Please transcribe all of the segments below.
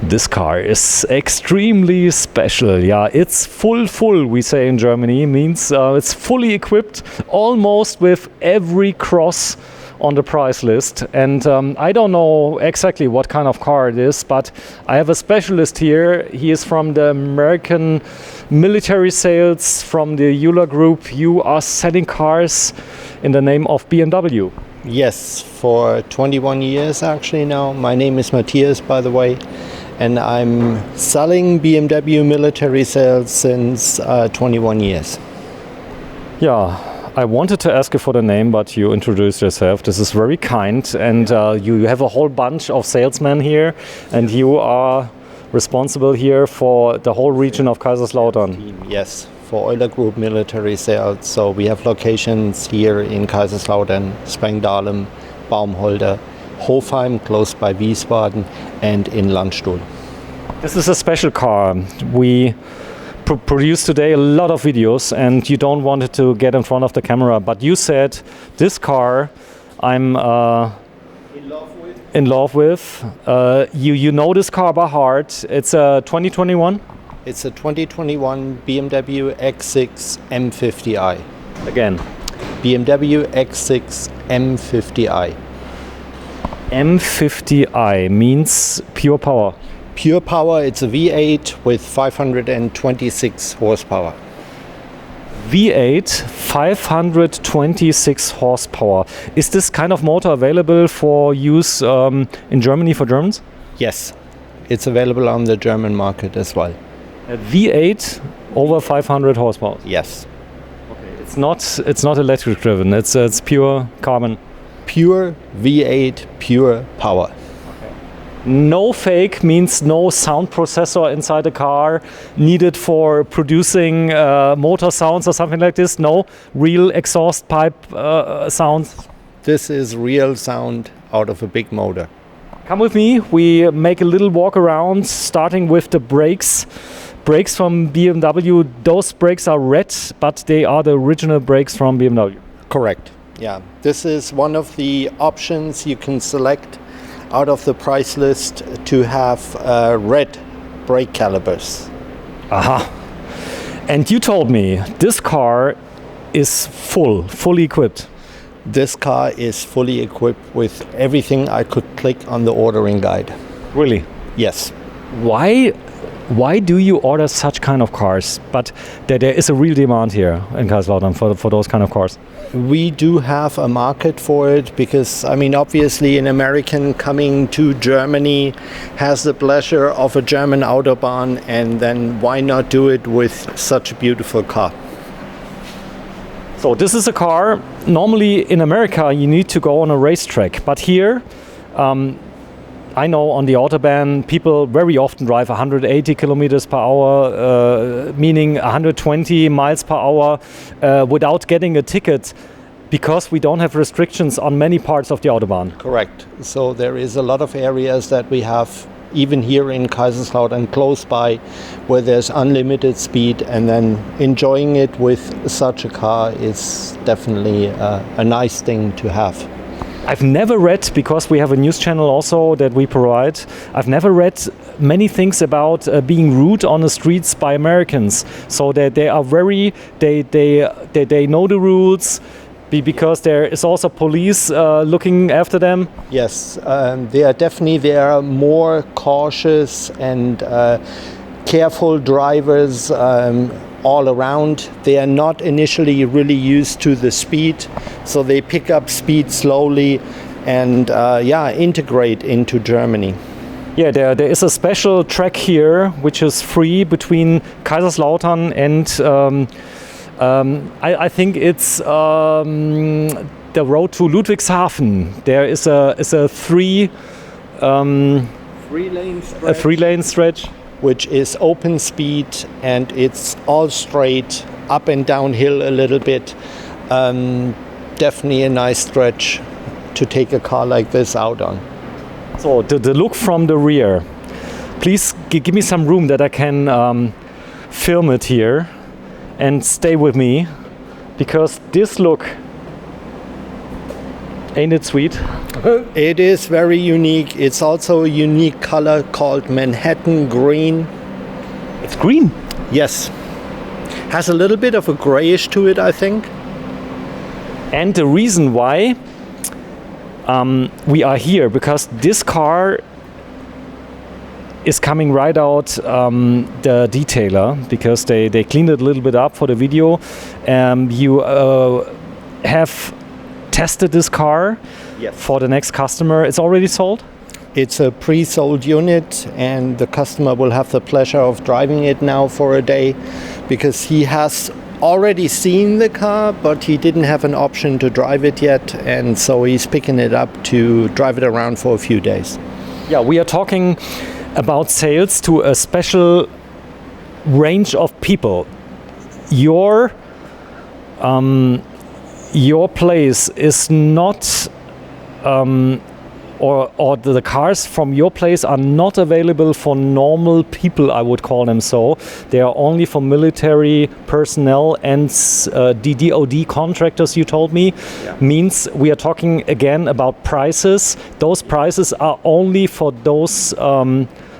This car is extremely special. Yeah, it's full, we say in Germany. Means it's fully equipped, almost with every cross on the price list. And I don't know exactly what kind of car it is, but I have a specialist here. He is from the American military sales, from the Euler Group. You are selling cars in the name of BMW. Yes, for 21 years actually now. My name is Matthias, by the way, and I'm selling BMW military sales since 21 years. Yeah, I wanted to ask you for the name, but you introduced yourself. This is very kind, and you have a whole bunch of salesmen here, and you are responsible here for the whole region of Kaiserslautern. Yes, for Euler Group military sales. So we have locations here in Kaiserslautern, Spangdahlem, Baumholder, Hofheim, close by Wiesbaden, and in Landstuhl. This is a special car. We produced today a lot of videos, and you don't want it to get in front of the camera, but you said this car I'm in love with. You know this car by heart. It's a 2021? It's a 2021 BMW X6 M50i. Again. BMW X6 M50i. M50i means pure power. Pure power, it's a V8 with 526 horsepower. V8, 526 horsepower. Is this kind of motor available for use in Germany for Germans? Yes, it's available on the German market as well. A V8 over 500 horsepower? Yes. Okay. It's not electric driven, it's pure carbon. Pure V8, pure power. No fake means no sound processor inside the car needed for producing motor sounds or something like this. No real exhaust pipe sounds. This is real sound out of a big motor. Come with me. We make a little walk around, starting with the brakes. Brakes from BMW. Those brakes are red, but they are the original brakes from BMW. Correct. Yeah. This is one of the options you can select out of the price list to have red brake calipers. Aha. And you told me this car is fully equipped. This car is fully equipped with everything I could click on the ordering guide. Really? Yes. Why do you order such kind of cars? But there is a real demand here in Kaiserslautern for those kind of cars. We do have a market for it because, I mean, obviously an American coming to Germany has the pleasure of a German Autobahn, and then why not do it with such a beautiful car? So this is a car, normally in America you need to go on a racetrack, but here I know on the Autobahn people very often drive 180 kilometers per hour, meaning 120 miles per hour without getting a ticket, because we don't have restrictions on many parts of the Autobahn. Correct. So there is a lot of areas that we have, even here in Kaiserslautern close by, where there's unlimited speed, and then enjoying it with such a car is definitely a nice thing to have. I've never read, because we have a news channel also that we provide, I've never read many things about being rude on the streets by Americans. So that they are they know the rules, because there is also police looking after them. Yes, they are more cautious and careful drivers all around. They are not initially really used to the speed, so they pick up speed slowly and integrate into Germany. Yeah, there is a special track here which is free between Kaiserslautern and I think it's the road to Ludwigshafen. There is a three-lane stretch, which is open speed, and it's all straight, up and downhill a little bit. Definitely a nice stretch to take a car like this out on. So the look from the rear. Please give me some room that I can film it here, and stay with me, because this look Ain't it sweet? It is very unique. It's also a unique color called Manhattan Green. It's green. Yes. Has a little bit of a grayish to it, I think. And the reason why we are here, because this car is coming right out the detailer, because they cleaned it a little bit up for the video. You have tested this car. Yes. For the next customer. It's already sold? It's a pre-sold unit, and the customer will have the pleasure of driving it now for a day, because he has already seen the car, but he didn't have an option to drive it yet, and so he's picking it up to drive it around for a few days. Yeah, we are talking about sales to a special range of people. Your place is not or the cars from your place are not available for normal people, I would call them so. They are only for military personnel and DOD contractors, you told me. Yeah. Means we are talking again about prices. Those prices are only for those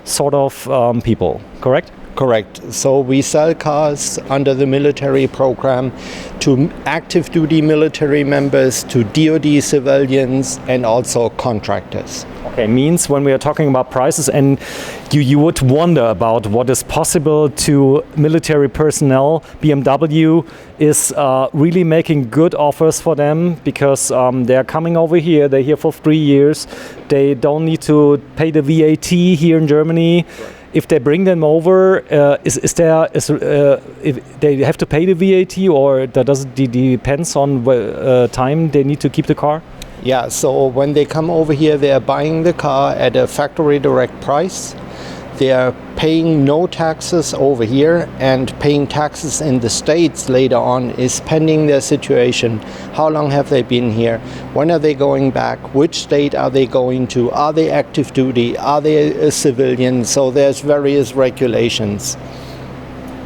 sort of people, correct? Correct. So we sell cars under the military program to active duty military members, to DOD civilians, and also contractors. Okay, means when we are talking about prices, and you would wonder about what is possible to military personnel, BMW is really making good offers for them, because they are coming over here, they're here for 3 years, they don't need to pay the VAT here in Germany. Right. If they bring them over, if they have to pay the VAT, or does it depends on time they need to keep the car? Yeah, so when they come over here, they are buying the car at a factory direct price. They are paying no taxes over here, and paying taxes in the States later on is pending their situation. How long have they been here? When are they going back? Which state are they going to? Are they active duty? Are they a civilian? So there's various regulations.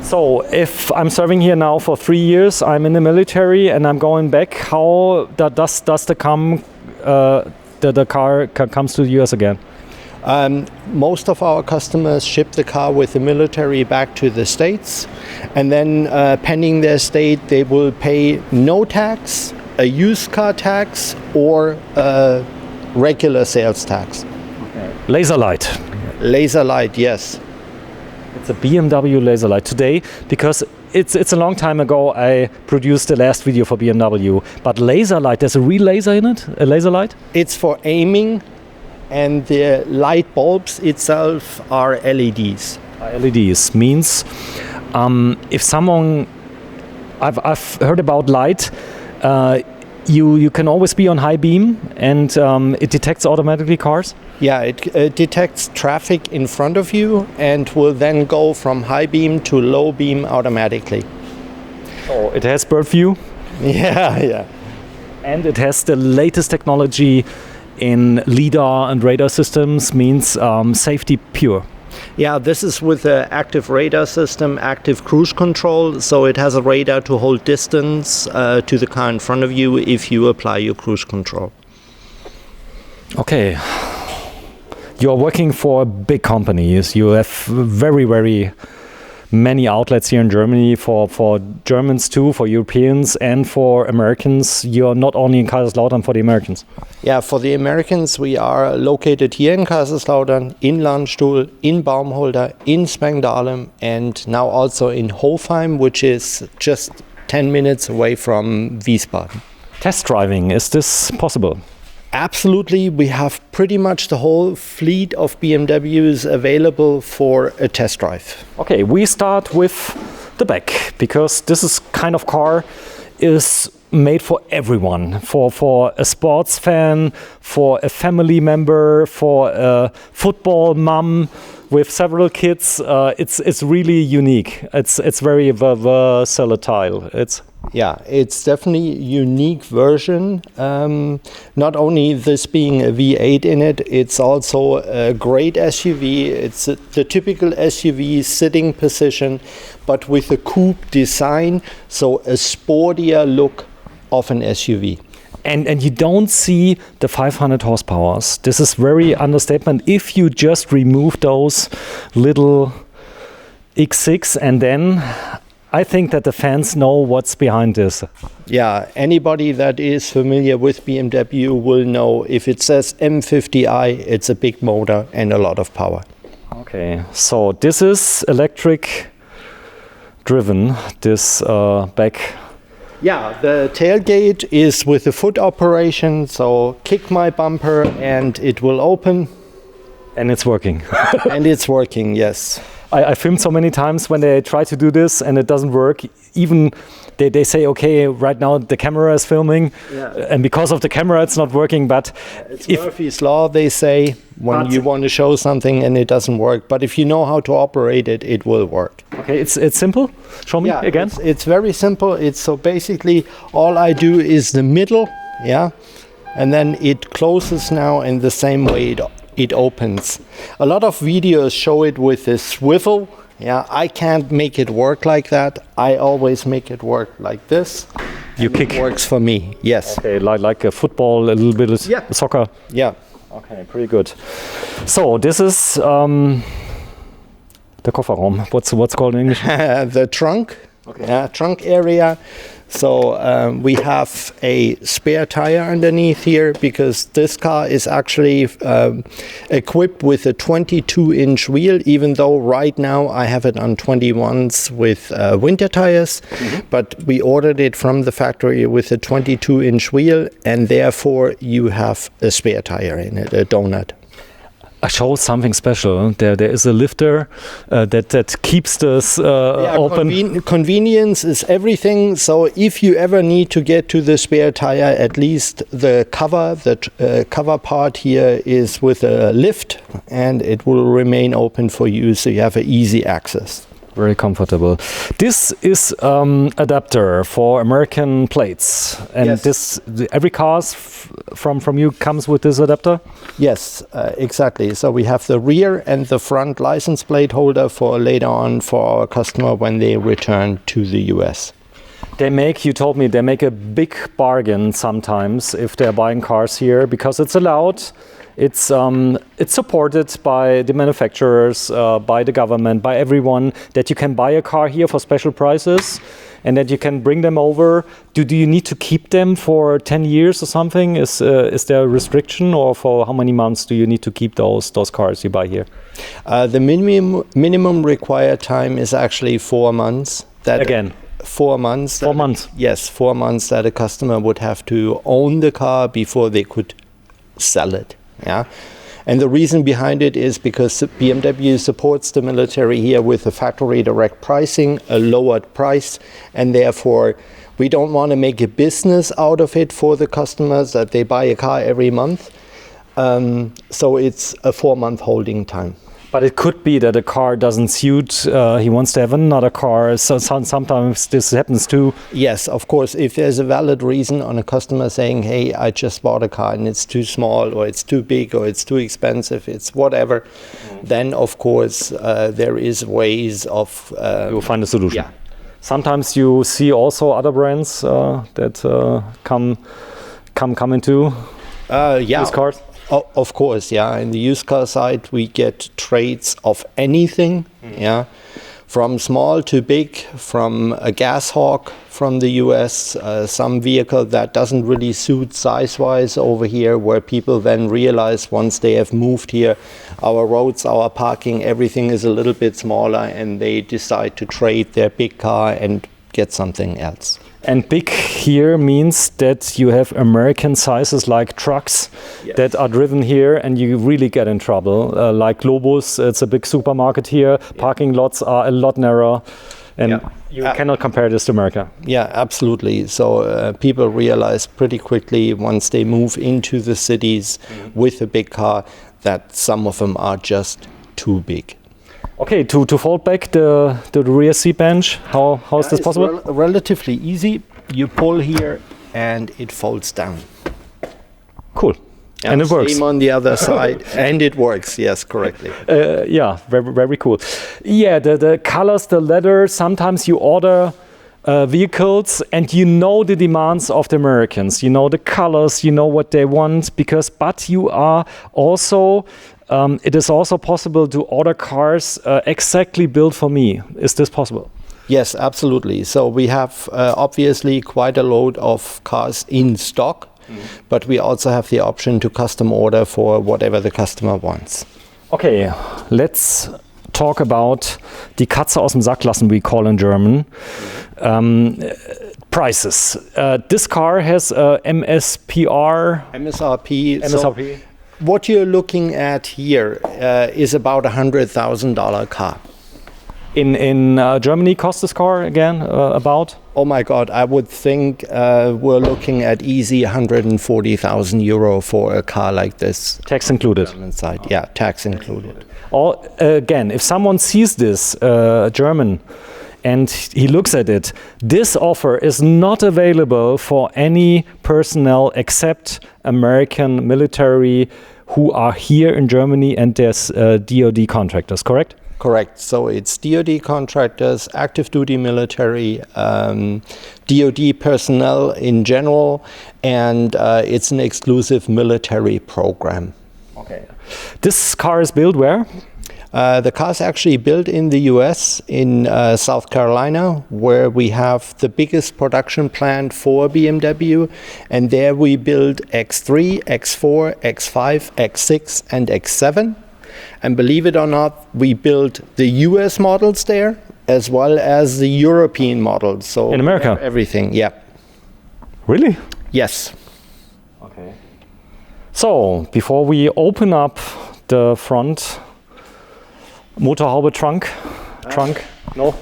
So if I'm serving here now for 3 years, I'm in the military and I'm going back, how does the car comes to the US again? Most of our customers ship the car with the military back to the States, and then pending their state, they will pay no tax, a used car tax, or a regular sales tax. Okay. Laser light. Laser light, yes. It's a BMW laser light today, because it's a long time ago I produced the last video for BMW. But laser light, there's a real laser in it? A laser light? It's for aiming, and the light bulbs itself are LEDs. LEDs means if someone, I've heard about light, you can always be on high beam, and it detects automatically cars? Yeah, it detects traffic in front of you and will then go from high beam to low beam automatically. Oh, it has Birdview? Yeah. And it has the latest technology in LiDAR and radar systems, means safety pure. Yeah, this is with the active radar system, active cruise control, so it has a radar to hold distance to the car in front of you if you apply your cruise control. Okay. You're working for big companies. You have very, very many outlets here in Germany for Germans too, for Europeans and for Americans. You're not only in Kaiserslautern for the Americans. Yeah, for the Americans, we are located here in Kaiserslautern, in Landstuhl, in Baumholder, in Spangdahlem, and now also in Hofheim, which is just 10 minutes away from Wiesbaden. Test driving, is this possible? Absolutely. We have pretty much the whole fleet of BMWs available for a test drive. Okay, we start with the back, because this is kind of car is made for everyone, for a sports fan, for a family member, for a football mom with several kids. It's really unique. It's very versatile. It's definitely a unique version. Not only this being a V8 in it, it's also a great SUV. It's the typical SUV sitting position, but with a coupe design, so a sportier look of an SUV. And you don't see the 500 horsepowers. This is very understatement if you just remove those little X6, and then I think that the fans know what's behind this. Yeah, anybody that is familiar with BMW will know if it says M50i, it's a big motor and a lot of power. Okay, so this is electric driven, this back. Yeah, the tailgate is with a foot operation, so kick my bumper and it will open. And it's working. And it's working, yes. I filmed so many times when they try to do this and it doesn't work. Even they say, okay, right now the camera is filming, and because of the camera it's not working, but it's Murphy's Law, they say, when you want to show something and it doesn't work. But if you know how to operate it, it will work. Okay, it's simple. Show me again. It's very simple. It's so basically all I do is the middle, and then it closes now in the same way it opens. A lot of videos show it with a swivel. I can't make it work like that. I always make it work like this. You kick. It works for me, yes. Okay, like a football, a little bit of soccer. Yeah. Okay, pretty good. So this is the Kofferraum. What's called in English? The trunk. Okay. Trunk area. So we have a spare tire underneath here because this car is actually equipped with a 22-inch wheel, even though right now I have it on 21s with winter tires. But we ordered it from the factory with a 22-inch wheel, and therefore you have a spare tire in it, a donut. I show something special. There is a lifter that keeps this open. Convenience is everything. So if you ever need to get to the spare tire, at least the cover part here is with a lift, and it will remain open for you, so you have an easy access. Very comfortable. This is adapter for American plates, and every car from you comes with this adapter. Yes, exactly. So we have the rear and the front license plate holder for later on for our customer when they return to the US. You told me they make a big bargain sometimes if they're buying cars here because it's allowed. It's supported by the manufacturers, by the government, by everyone, that you can buy a car here for special prices and that you can bring them over. Do you need to keep them for 10 years or something? Is there a restriction, or for how many months do you need to keep those cars you buy here? The minimum required time is actually 4 months. 4 months. 4 months? Yes, 4 months that a customer would have to own the car before they could sell it. And the reason behind it is because BMW supports the military here with a factory direct pricing, a lowered price, and therefore we don't want to make a business out of it for the customers that they buy a car every month. So it's a 4-month holding time. But it could be that a car doesn't suit, he wants to have another car, so sometimes this happens too. Yes, of course, if there's a valid reason on a customer saying, hey, I just bought a car and it's too small, or it's too big, or it's too expensive, it's whatever, then of course there is ways of... You'll find a solution. Yeah. Sometimes you see also other brands that come into these cars. Of course, in the used car side we get trades of anything, from small to big, from a gas hawk from the US, some vehicle that doesn't really suit size-wise over here, where people then realize once they have moved here, our roads, our parking, everything is a little bit smaller, and they decide to trade their big car and get something else. And big here means that you have American sizes like trucks that are driven here, and you really get in trouble. Like Globus, it's a big supermarket here. Parking lots are a lot narrower, and you cannot compare this to America. Yeah, absolutely. So people realize pretty quickly once they move into the cities with a big car that some of them are just too big. Okay, to fold back the rear seat bench, how is this possible? Relatively easy. You pull here and it folds down. Cool. And it works. Same on the other side, and it works, yes, correctly. Yeah, very, very cool. Yeah, the colors, the leather, sometimes you order vehicles, and you know the demands of the Americans. You know the colors, you know what they want, but you are also, it is also possible to order cars exactly built for me. Is this possible? Yes, absolutely. So we have obviously quite a load of cars in stock, but we also have the option to custom order for whatever the customer wants. Okay, let's talk about die Katze aus dem Sack lassen, we call in German. Prices. This car has MSRP. MSRP. MSRP. So what you're looking at here is about $100,000 car. In Germany, cost this car again about? Oh my God, I would think we're looking at easy 140,000 euro for a car like this. Tax included? Side. Yeah, tax included. Or, again, if someone sees this German and he looks at it, this offer is not available for any personnel except American military who are here in Germany, and there's DoD contractors, correct? Correct. So it's DoD contractors, active duty military, DoD personnel in general, and it's an exclusive military program. Okay. This car is built where? The car is actually built in the US, in South Carolina, where we have the biggest production plant for BMW. And there we build X3, X4, X5, X6, and X7. And believe it or not, we built the US models there, as well as the European models. So in America? Everything, yeah. Really? Yes. Okay. So, before we open up the front Motorhaube trunk? No?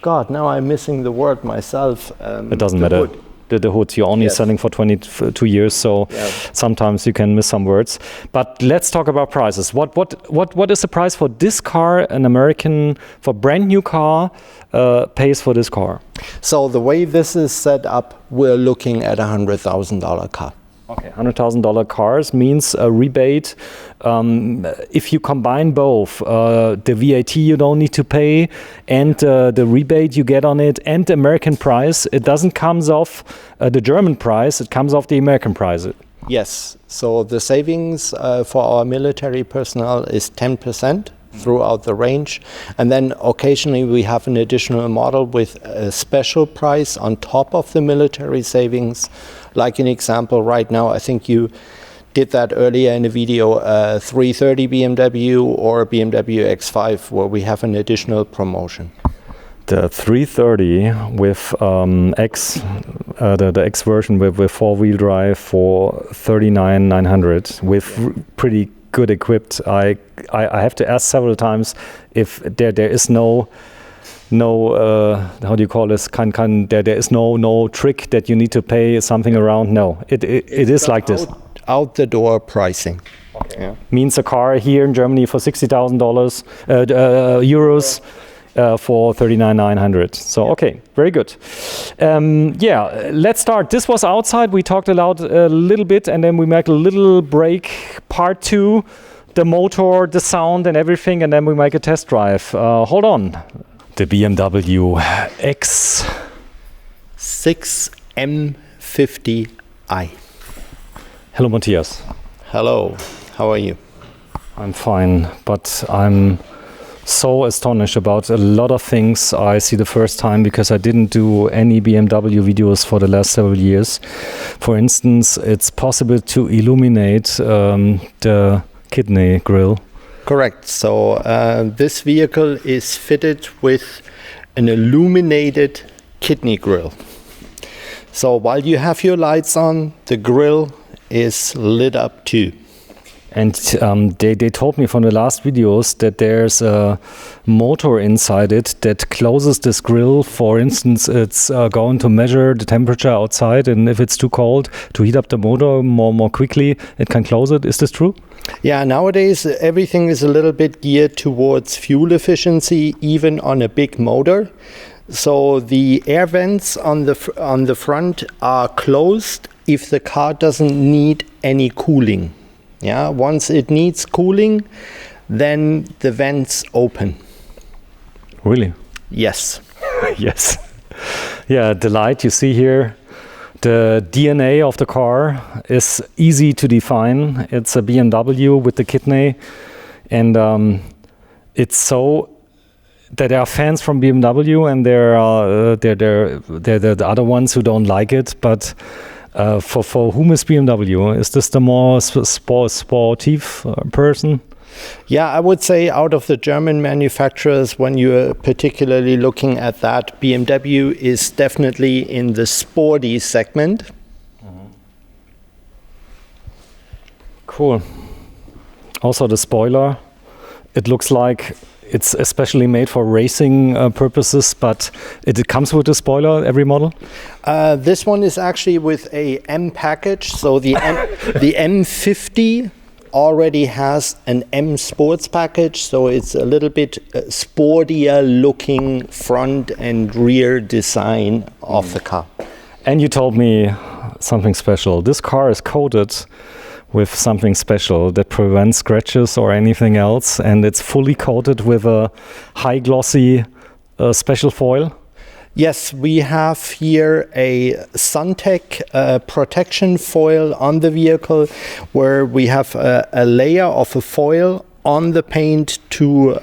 God, now I'm missing the word myself. It doesn't matter. Hood. The hood, you're only selling for 22 years, so sometimes you can miss some words. But let's talk about prices. What is the price for this car? An American, for brand new car, pays for this car? So the way this is set up, we're looking at $100,000 car. Okay, $100,000 cars means a rebate. If you combine both, the VAT you don't need to pay, and the rebate you get on it, and the American price, it doesn't come off the German price, it comes off the American price. Yes, so the savings for our military personnel is 10% throughout the range, and then occasionally we have an additional model with a special price on top of the military savings. Like an example right now, I think you did that earlier in the video, 330 BMW or BMW X5, where we have an additional promotion. The 330 with the X version with four-wheel drive for 39,900 with pretty good equipped. I have to ask several times if there is no how do you call this? There is no trick that you need to pay something around. No, it is like this. Out the door pricing. Okay. Yeah. Means a car here in Germany for $60,000 euros for 39,900. So okay, very good. Yeah, let's start. This was outside. We talked about a little bit, and then we make a little break. Part 2, the motor, the sound, and everything, and then we make a test drive. Hold on. The BMW X6 M50i. Hello, Matthias. Hello, how are you? I'm fine, but I'm so astonished about a lot of things I see the first time, because I didn't do any BMW videos for the last several years. For instance, it's possible to illuminate the kidney grille. Correct. So this vehicle is fitted with an illuminated kidney grille. So while you have your lights on, the grille is lit up too. And they told me from the last videos that there's a motor inside it that closes this grille. For instance, it's going to measure the temperature outside, and if it's too cold, to heat up the motor more quickly, it can close it. Is this true? Yeah, nowadays everything is a little bit geared towards fuel efficiency, even on a big motor. So the air vents on the front are closed if the car doesn't need any cooling. Yeah, once it needs cooling, then the vents open. Really? Yes. Yes. Yeah, the light you see here, the DNA of the car is easy to define. It's a BMW with the kidney, and it's so that there are fans from BMW, and there are the other ones who don't like it. But for whom is BMW? Is this the more sportive person? Yeah, I would say out of the German manufacturers, when you're particularly looking at that, BMW is definitely in the sporty segment. Cool. Also the spoiler, it looks like it's especially made for racing purposes, but it comes with a spoiler, every model? This one is actually with a M package, so the M50 already has an M Sports package, so it's a little bit sportier looking front and rear design of the car. And you told me something special. This car is coated with something special that prevents scratches or anything else, and it's fully coated with a high glossy special foil. Yes, we have here a Suntec protection foil on the vehicle, where we have a layer of a foil on the paint to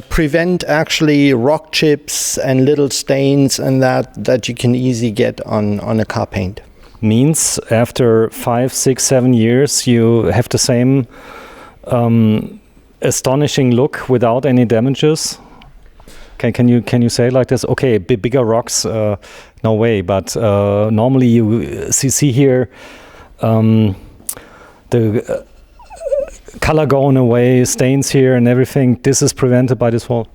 prevent actually rock chips and little stains and that you can easily get on a car paint. Means after 5, 6, 7 years you have the same astonishing look without any damages. Can you say it like this? Okay, bigger rocks, no way. But normally you see here the color going away, stains here and everything. This is prevented by this foil.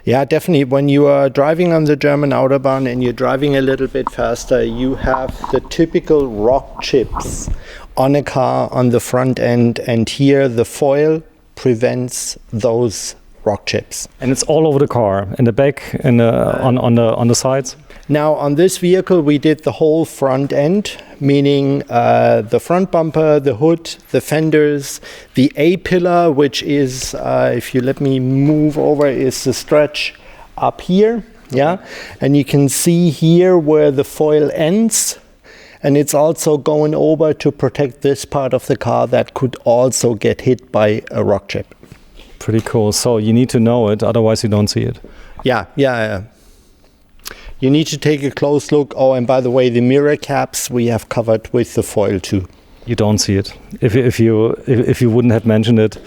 Yeah, definitely. When you are driving on the German Autobahn and you're driving a little bit faster, you have the typical rock chips on a car on the front end, and here the foil prevents those rock chips. And it's all over the car, in the back and on the sides? Now on this vehicle we did the whole front end, meaning the front bumper, the hood, the fenders, the A-pillar, which is, if you let me move over, is the stretch up here. Yeah, and you can see here where the foil ends, and it's also going over to protect this part of the car that could also get hit by a rock chip. Pretty cool. So you need to know it, otherwise you don't see it. Yeah. You need to take a close look. Oh, and by the way, the mirror caps we have covered with the foil too. You don't see it if you wouldn't have mentioned it.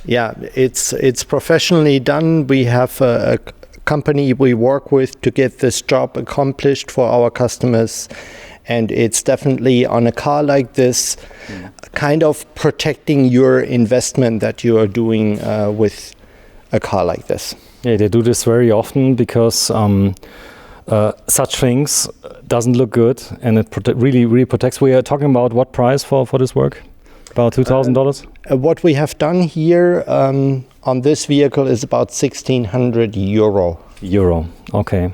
Yeah, it's professionally done. We have a company we work with to get this job accomplished for our customers. And it's definitely on a car like this, kind of protecting your investment that you are doing with a car like this. Yeah, they do this very often because such things doesn't look good, and it really protects. We are talking about what price for this work? About $2,000? What we have done here on this vehicle is about 1,600 euro. Euro, okay.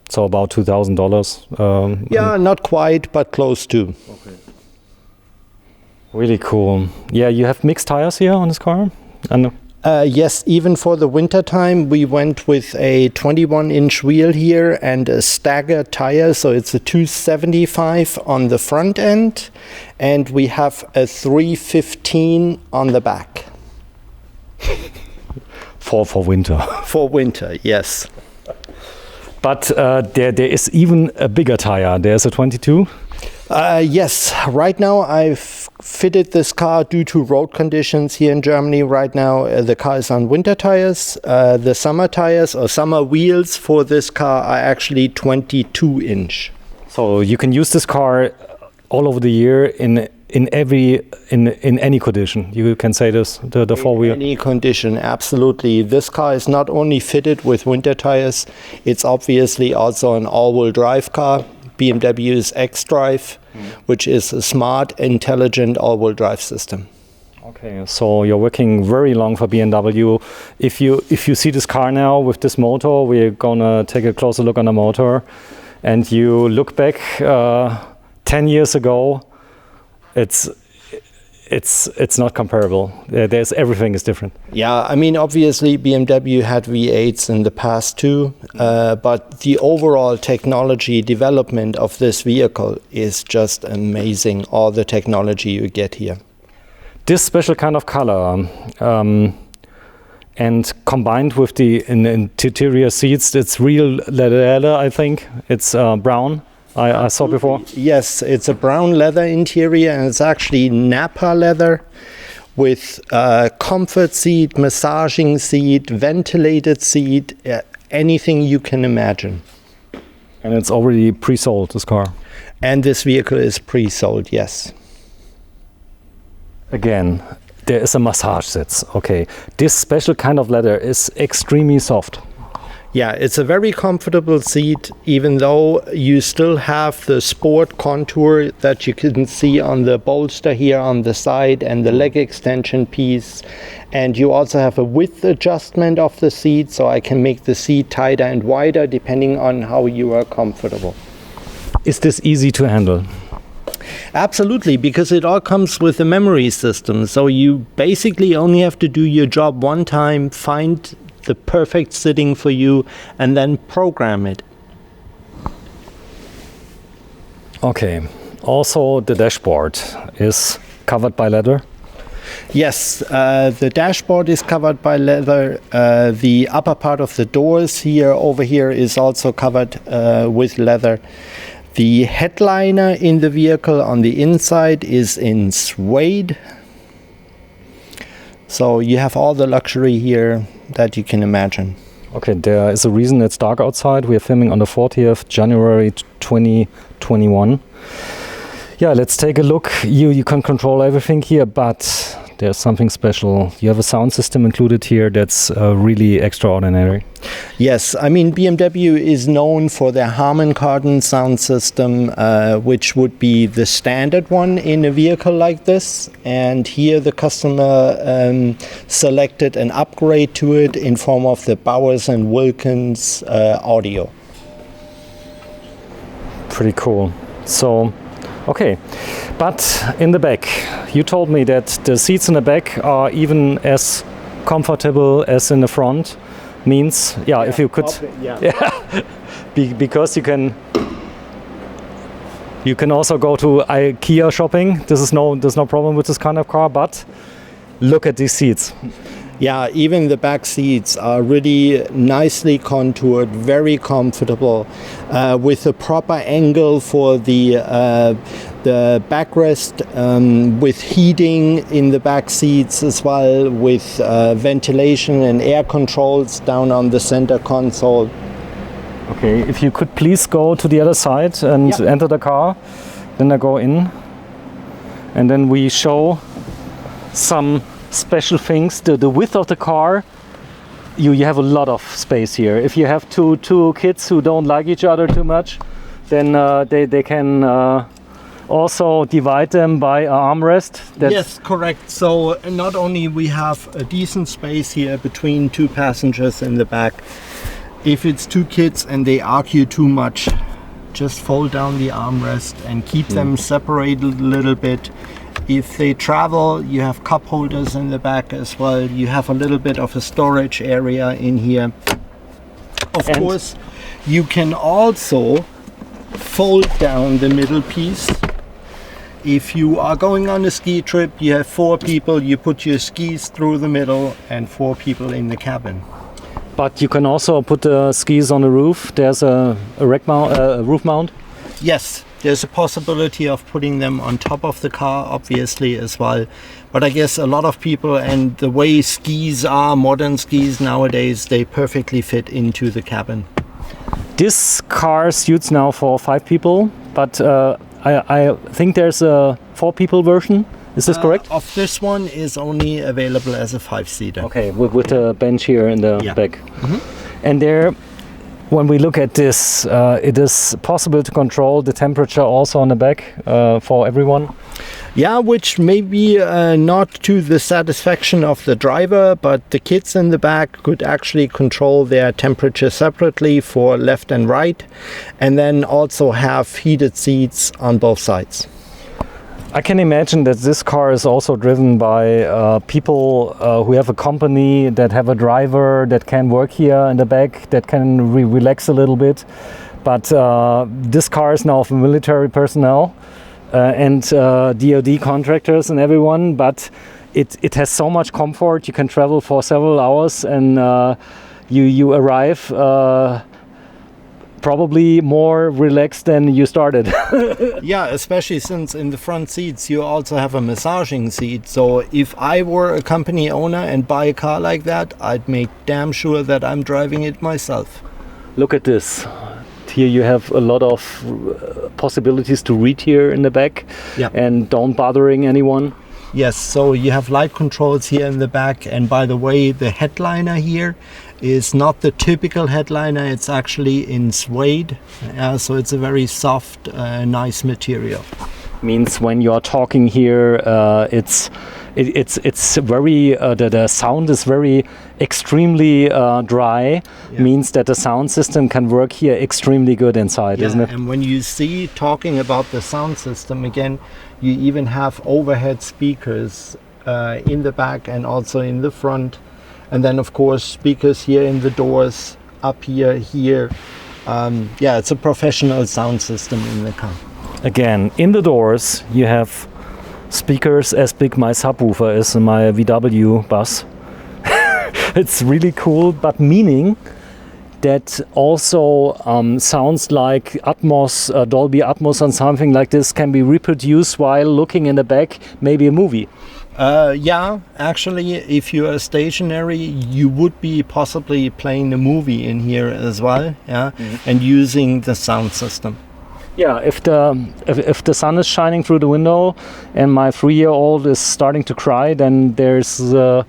So about $2,000. Yeah, not quite, but close to. Okay. Really cool. Yeah, you have mixed tires here on this car? Yes, even for the winter time, we went with a 21-inch wheel here and a staggered tire. So it's a 275 on the front end, and we have a 315 on the back. For winter. For winter, yes. But there is even a bigger tire. There's a 22? Yes. Right now I've fitted this car due to road conditions here in Germany. Right now the car is on winter tires. The summer tires or summer wheels for this car are actually 22-inch. So you can use this car all over the year in any condition. You can say this, the four-wheel. Any condition, absolutely. This car is not only fitted with winter tires, it's obviously also an all-wheel drive car. BMW's xDrive, which is a smart, intelligent all-wheel drive system. Okay, so you're working very long for BMW. If you see this car now with this motor, we're gonna take a closer look on the motor, and you look back 10 years ago. it's not comparable. There's everything is different. Yeah, I mean, obviously BMW had V8s in the past too, but the overall technology development of this vehicle is just amazing, all the technology you get here. This special kind of color, and combined with the interior seats, it's real leather, I think. It's brown. I saw before. Yes, it's a brown leather interior, and it's actually Napa leather with comfort seat, massaging seat, ventilated seat, anything you can imagine. And it's already pre-sold, this car. And this vehicle is pre-sold, yes. Again, there is a massage set. Okay, this special kind of leather is extremely soft. Yeah, it's a very comfortable seat, even though you still have the sport contour that you can see on the bolster here on the side and the leg extension piece. And you also have a width adjustment of the seat, so I can make the seat tighter and wider depending on how you are comfortable. Is this easy to handle? Absolutely, because it all comes with a memory system. So you basically only have to do your job one time, find the perfect sitting for you, and then program it. Okay, also the dashboard is covered by leather. Yes, the dashboard is covered by leather. The upper part of the doors here, over here, is also covered with leather. The headliner in the vehicle on the inside is in suede. So you have all the luxury here that you can imagine. Okay, there is a reason it's dark outside. We are filming on the 40th January 2021. Yeah, let's take a look. You can control everything here, but there's something special. You have a sound system included here that's really extraordinary. Yes, I mean, BMW is known for their Harman Kardon sound system, which would be the standard one in a vehicle like this. And here the customer selected an upgrade to it in form of the Bowers & Wilkins audio. Pretty cool. So, okay, but in the back, you told me that the seats in the back are even as comfortable as in the front. Means, yeah, if you could, because you can also go to IKEA shopping. There's no problem with this kind of car, but look at these seats. Yeah, even the back seats are really nicely contoured, very comfortable, with a proper angle for the backrest, with heating in the back seats as well, with ventilation and air controls down on the center console. Okay, if you could please go to the other side and enter the car, then I go in, and then we show some special things. The width of the car, you have a lot of space here. If you have two kids who don't like each other too much, then they can also divide them by an armrest. Yes, correct. So not only we have a decent space here between two passengers in the back, if it's two kids and they argue too much, just fold down the armrest and keep them separated a little bit. If they travel, you have cup holders in the back as well. You have a little bit of a storage area in here. Of course, you can also fold down the middle piece. If you are going on a ski trip, you have 4 people, you put your skis through the middle and 4 people in the cabin. But you can also put the skis on the roof. There's a roof mount. Yes, there's a possibility of putting them on top of the car, obviously, as well. But I guess a lot of people, and the way skis are, modern skis nowadays, they perfectly fit into the cabin. This car suits now for 5 people, but I think there's a 4 people version. Is this correct? Of this one is only available as a 5-seater. Okay, with a bench here in the back. And there, when we look at this, it is possible to control the temperature also on the back for everyone. Yeah, which may be not to the satisfaction of the driver, but the kids in the back could actually control their temperature separately for left and right, and then also have heated seats on both sides. I can imagine that this car is also driven by people who have a company, that have a driver that can work here in the back, that can relax a little bit. But this car is now for military personnel and DoD contractors and everyone. But it has so much comfort. You can travel for several hours, and you arrive probably more relaxed than you started. Yeah, especially since in the front seats you also have a massaging seat. So if I were a company owner and buy a car like that, I'd make damn sure that I'm driving it myself. Look at this. Here you have a lot of possibilities to read here in the back, Yeah. and don't bothering anyone. Yes, so you have light controls here in the back, and by the way, the headliner here is not the typical headliner, it's actually in suede, so it's a very soft, nice material. Means when you are talking here, it's very the sound is very extremely dry. Yeah. Means that the sound system can work here extremely good inside, Yeah, isn't it? and when you see, talking about the sound system again, you even have overhead speakers in the back and also in the front, and then of course speakers here in the doors, up here. Yeah, it's a professional sound system in the car. Again, in the doors you have speakers as big my subwoofer is in my VW bus. It's really cool, but meaning that also sounds like Atmos, Dolby Atmos and something like this can be reproduced while looking in the back, maybe a movie. Yeah, actually, if you are stationary, you would be possibly playing a movie in here as well, yeah, and using the sound system. Yeah, if the sun is shining through the window and my 3-year-old is starting to cry, then there's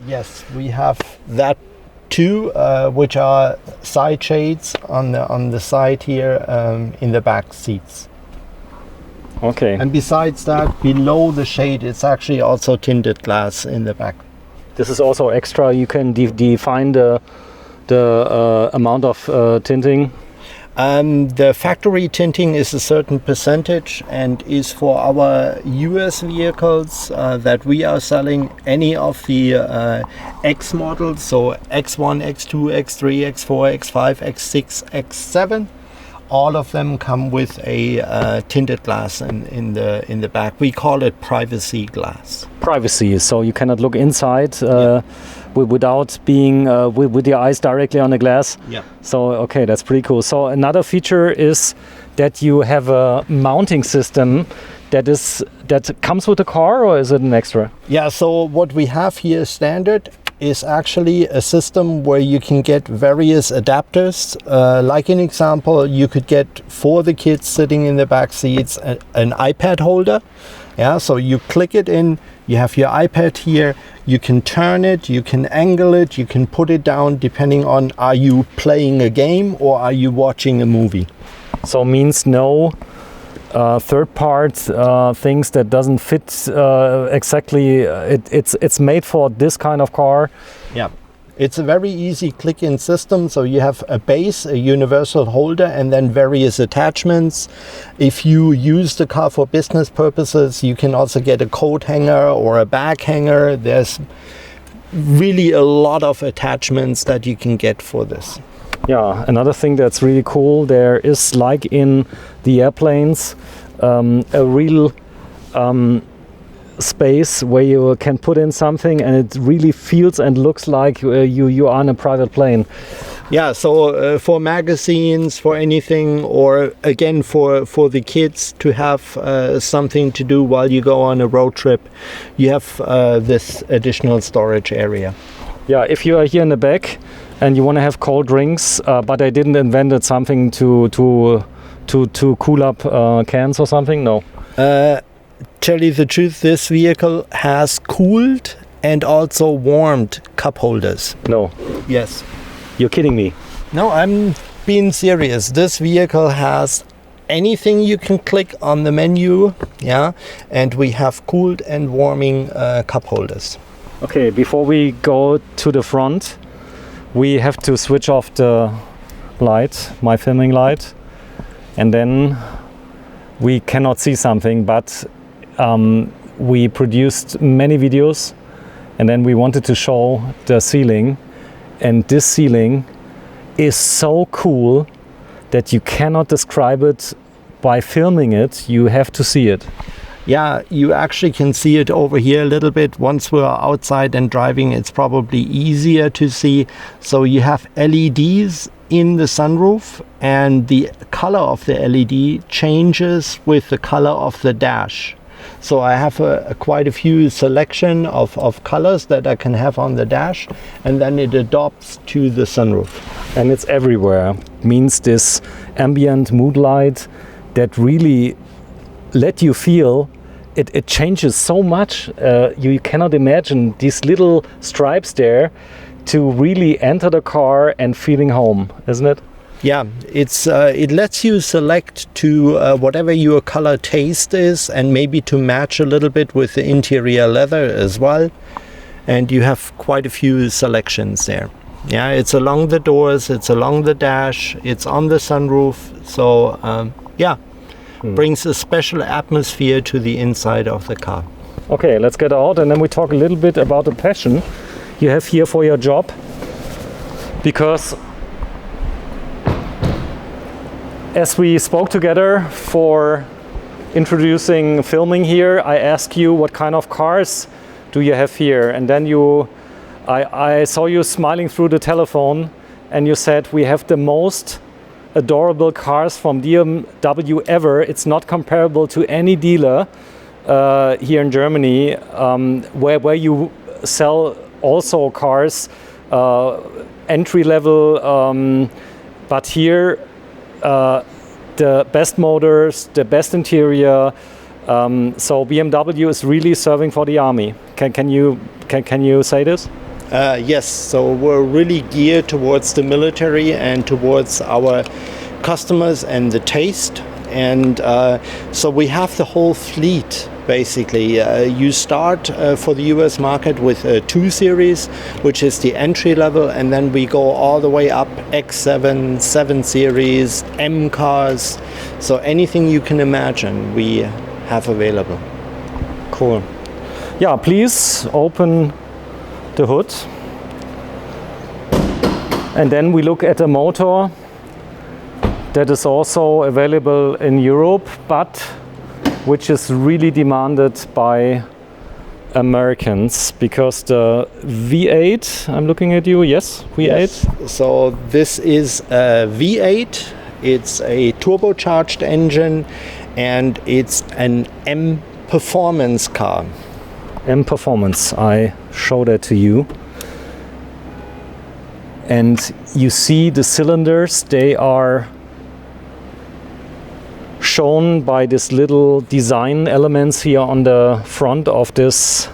Yes, we have that too, which are side shades on the side here in the back seats. okay. And besides that, below the shade, it's actually also tinted glass in the back. This is also extra. You can define the amount of tinting. The factory tinting is a certain percentage and is for our US vehicles that we are selling. Any of the X models, so X1, X2, X3, X4, X5, X6, X7, all of them come with a tinted glass in the back. We call it privacy glass. Privacy, so you cannot look inside without being with your eyes directly on the glass. Yeah. So okay, that's pretty cool. So another feature is that you have a mounting system that comes with the car, or is it an extra? Yeah, so what we have here standard is actually a system where you can get various adapters. Like an example, you could get, for the kids sitting in the back seats, an iPad holder. Yeah, so you click it in, you have your iPad here, you can turn it, you can angle it, you can put it down depending on, are you playing a game or are you watching a movie? So means no third part things that doesn't fit exactly. It's made for this kind of car. Yeah, it's a very easy click-in system. So you have a base, a universal holder, and then various attachments. If you use the car for business purposes, you can also get a coat hanger or a bag hanger. There's really a lot of attachments that you can get for this. Yeah, another thing that's really cool, there is, like in the airplanes, a real space where you can put in something and it really feels and looks like you are on a private plane. Yeah, so for magazines, for anything, or again for the kids to have something to do while you go on a road trip, you have this additional storage area. Yeah, if you are here in the back and you want to have cold drinks, but I didn't invented something to cool up cans or something, no. Tell you the truth, this vehicle has cooled and also warmed cup holders. No. Yes. You're kidding me. No, I'm being serious. This vehicle has anything you can click on the menu, yeah, and we have cooled and warming cup holders. Okay, before we go to the front, we have to switch off the light, my filming light, and then we cannot see something, but we produced many videos, and then we wanted to show the ceiling, and this ceiling is so cool that you cannot describe it by filming it. You have to see it. Yeah, you actually can see it over here a little bit. Once we're outside and driving, it's probably easier to see. So you have LEDs in the sunroof, and the color of the LED changes with the color of the dash. So I have quite a few selection of colors that I can have on the dash, and then it adopts to the sunroof. And it's everywhere. Means this ambient mood light that really let you feel it changes so much. You cannot imagine these little stripes there to really enter the car and feeling home, isn't it? Yeah, it lets you select to whatever your color taste is, and maybe to match a little bit with the interior leather as well. And you have quite a few selections there. Yeah, it's along the doors, it's along the dash, it's on the sunroof. So yeah, brings a special atmosphere to the inside of the car. Okay, let's get out, and then we talk a little bit about the passion you have here for your job. Because as we spoke together for introducing filming here, I asked you what kind of cars do you have here, and then I saw you smiling through the telephone, and you said we have the most adorable cars from BMW ever. It's not comparable to any dealer here in Germany, where you sell also cars entry level, but here the best motors, the best interior. So BMW is really serving for the army. Can you say this? Yes, so we're really geared towards the military and towards our customers and the taste. And so we have the whole fleet, basically. You start for the US market with a 2 Series, which is the entry level, and then we go all the way up X7, 7 Series, M cars. So anything you can imagine, we have available. Cool. Yeah, please open the hood. And then we look at a motor that is also available in Europe, but which is really demanded by Americans, because the V8, I'm looking at you, yes, V8? Yes. So this is a V8, it's a turbocharged engine, and it's an M performance car. M performance, I show that to you. And you see the cylinders, they are shown by these little design elements here on the front of this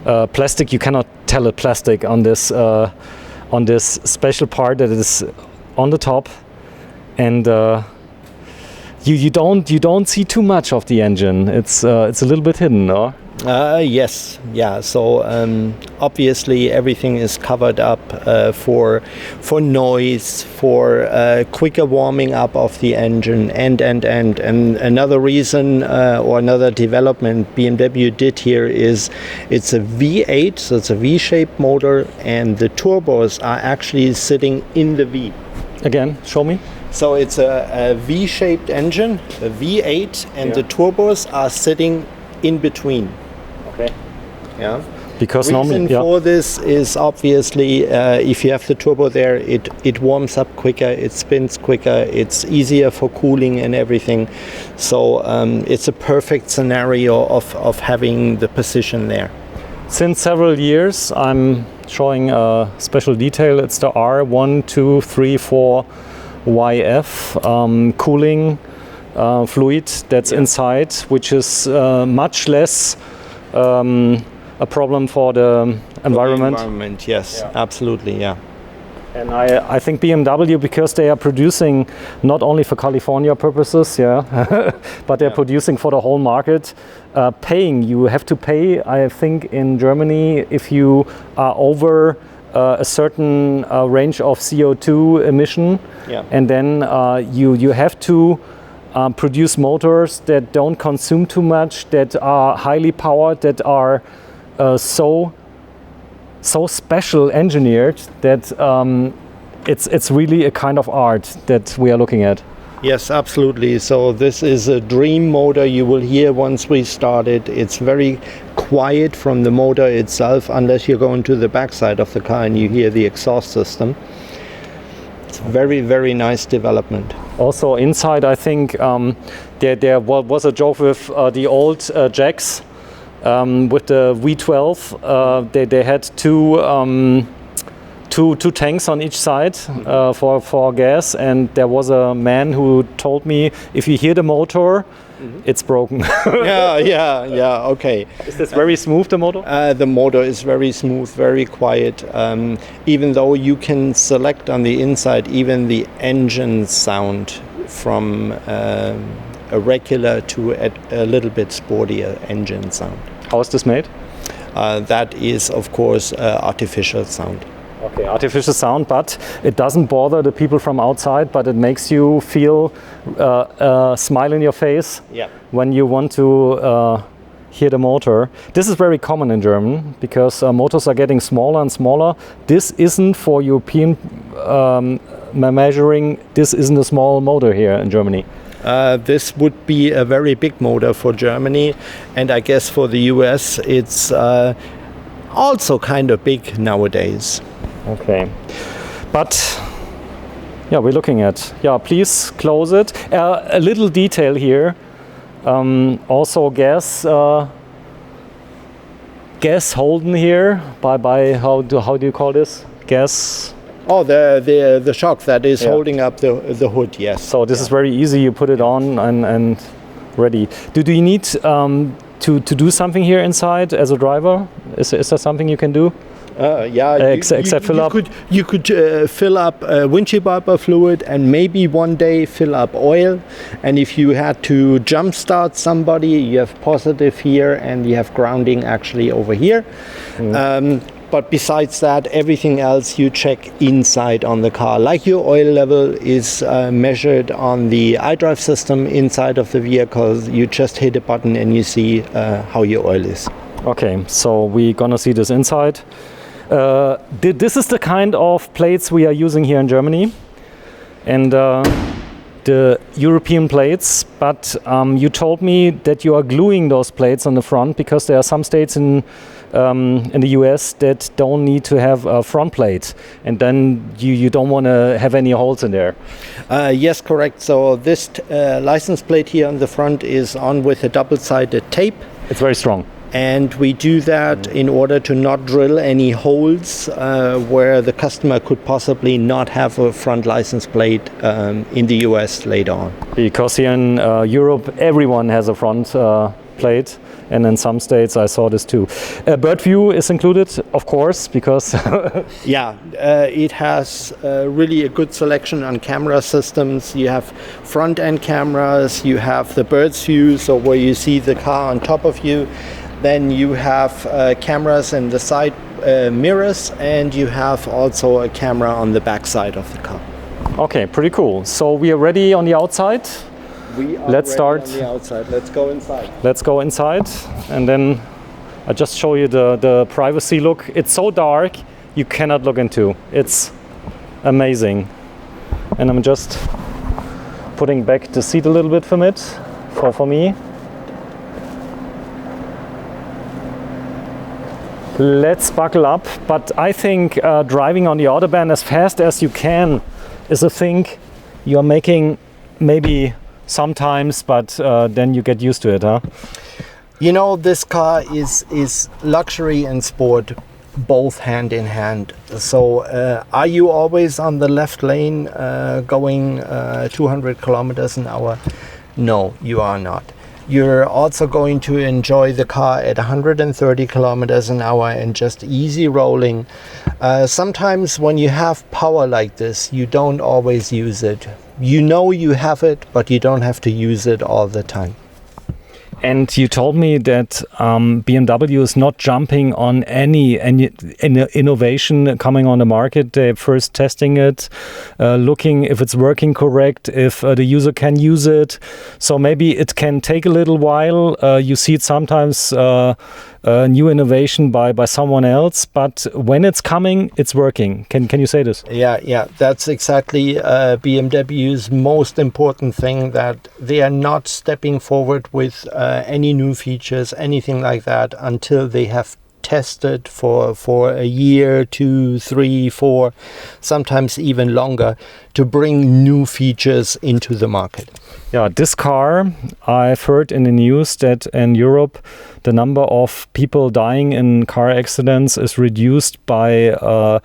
plastic. You cannot tell it plastic on this special part that is on the top, and you don't see too much of the engine. It's a little bit hidden, no? Yes, yeah. So obviously everything is covered up for noise, for quicker warming up of the engine, and another reason or another development BMW did here is it's a V8, so it's a V-shaped motor, and the turbos are actually sitting in the V. Again, show me. So it's a V-shaped engine, a V8, and the turbos are sitting in between. Okay. Yeah. Because reason normally, for this is obviously if you have the turbo there, it warms up quicker, it spins quicker, it's easier for cooling and everything. So it's a perfect scenario of having the position there. Since several years, I'm showing a special detail. It's the R1234YF cooling fluid that's inside, which is much less a problem for the environment. Yes, absolutely, yeah. And I think BMW, because they are producing not only for California purposes, but they're producing for the whole market. You have to pay, I think, in Germany, if you are over a certain range of CO2 emission, and then you have to produce motors that don't consume too much, that are highly powered, that are so special engineered that it's really a kind of art that we are looking at. Yes, absolutely. So this is a dream motor you will hear once we start it. It's very quiet from the motor itself, unless you go into the backside of the car and you hear the exhaust system. It's very, very nice development. Also inside, I think there was a joke with the old Jacks with the V12. They had two tanks on each side for gas, and there was a man who told me, if you hear the motor, it's broken. Yeah, okay. Is this very smooth, the motor? The motor is very smooth, very quiet. Even though you can select on the inside even the engine sound from a regular to a little bit sportier engine sound. How is this made? That is, of course, artificial sound. Okay, artificial sound, but it doesn't bother the people from outside, but it makes you feel a smile in your face when you want to hear the motor. This is very common in Germany because motors are getting smaller and smaller. This isn't for European measuring, this isn't a small motor here in Germany. This would be a very big motor for Germany, and I guess for the US it's also kind of big nowadays. Okay, but yeah, we're looking at, please close it. A little detail here, also gas holden here by how do you call this? Gas. Oh, the shock that is holding up the hood, yes. So this is very easy, you put it on and ready. Do you need to do something here inside as a driver? Is there something you can do? Except fill up. You could fill up windshield wiper fluid and maybe one day fill up oil. And if you had to jump start somebody, you have positive here and you have grounding actually over here. But besides that, everything else you check inside on the car. Like your oil level is measured on the iDrive system inside of the vehicle. You just hit a button and you see how your oil is. Okay, so we're gonna see this inside. This is the kind of plates we are using here in Germany, and the European plates, but you told me that you are gluing those plates on the front because there are some states in the US that don't need to have a front plate, and then you don't want to have any holes in there. Yes, correct. So this license plate here on the front is on with a double-sided tape. It's very strong. And we do that in order to not drill any holes where the customer could possibly not have a front license plate in the US later on. Because here in Europe, everyone has a front plate, and in some states I saw this too. Birdview is included, of course, because it has really a good selection on camera systems. You have front end cameras, you have the bird's view, so where you see the car on top of you. Then you have cameras in the side mirrors, and you have also a camera on the back side of the car. Okay, pretty cool. So we are ready on the outside. Let's start on the outside. Let's go inside. Let's go inside, and then I'll just show you the privacy look. It's so dark you cannot look into. It's amazing. And I'm just putting back the seat a little bit from it for me. Let's buckle up, but I think driving on the Autobahn as fast as you can is a thing you're making maybe sometimes, but then you get used to it, huh? You know, this car is luxury and sport both hand in hand. So are you always on the left lane going 200 kilometers an hour? No, you are not. You're also going to enjoy the car at 130 kilometers an hour and just easy rolling. Sometimes when you have power like this, you don't always use it. You know you have it, but you don't have to use it all the time. And you told me that BMW is not jumping on any innovation coming on the market. They're first testing it, looking if it's working correct, if the user can use it. So maybe it can take a little while. You see it sometimes, new innovation by someone else, but when it's coming, it's working. Can you say this? Yeah, that's exactly BMW's most important thing, that they are not stepping forward with any new features, anything like that, until they have tested for a year, 2, 3, 4, sometimes even longer, to bring new features into the market. Yeah, this car, I've heard in the news that in Europe the number of people dying in car accidents is reduced by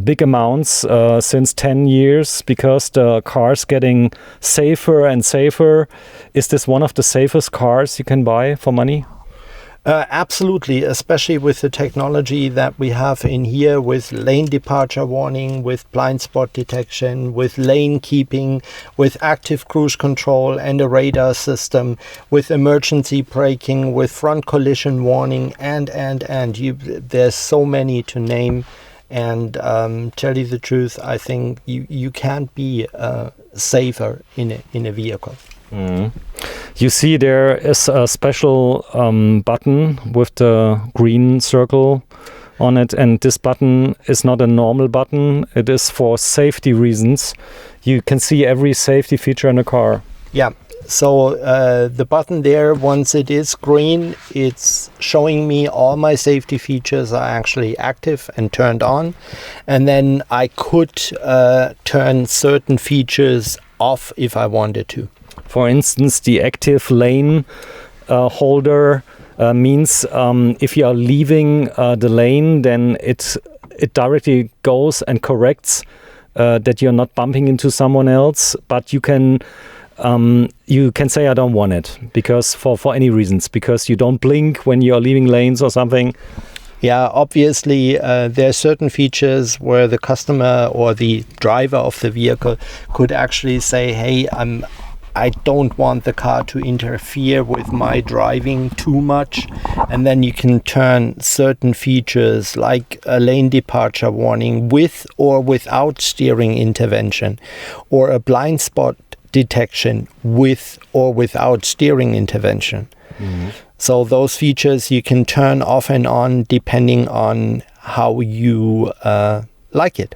big amounts since 10 years, because the car's getting safer and safer. Is this one of the safest cars you can buy for money? Absolutely, especially with the technology that we have in here, with lane departure warning, with blind spot detection, with lane keeping, with active cruise control and a radar system, with emergency braking, with front collision warning, and there's so many to name. And tell you the truth, I think you can't be safer in a vehicle. Mm. You see there is a special button with the green circle on it, and this button is not a normal button. It is for safety reasons. You can see every safety feature in the car. Yeah, so the button there, once it is green, it's showing me all my safety features are actually active and turned on, and then I could turn certain features off if I wanted to. For instance, the active lane holder means if you are leaving the lane, then it directly goes and corrects that you're not bumping into someone else. But you can say I don't want it, because for any reasons, because you don't blink when you're leaving lanes or something. Yeah, obviously there are certain features where the customer or the driver of the vehicle could actually say, hey, I don't want the car to interfere with my driving too much, and then you can turn certain features like a lane departure warning with or without steering intervention, or a blind spot detection with or without steering intervention. Mm-hmm. So those features you can turn off and on depending on how you like it.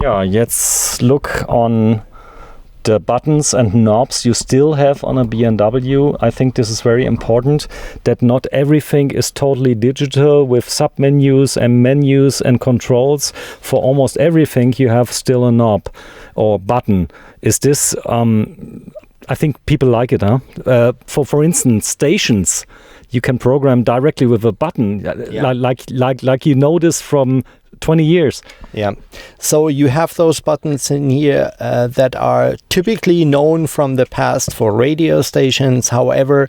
Yeah, let's look on the buttons and knobs you still have on a BMW. I think this is very important, that not everything is totally digital with submenus and menus and controls. For almost everything you have still a knob or button. Is this I think people like it, huh? For instance, stations you can program directly with a button, yeah. like you know this from 20 years. Yeah, so you have those buttons in here that are typically known from the past for radio stations. However,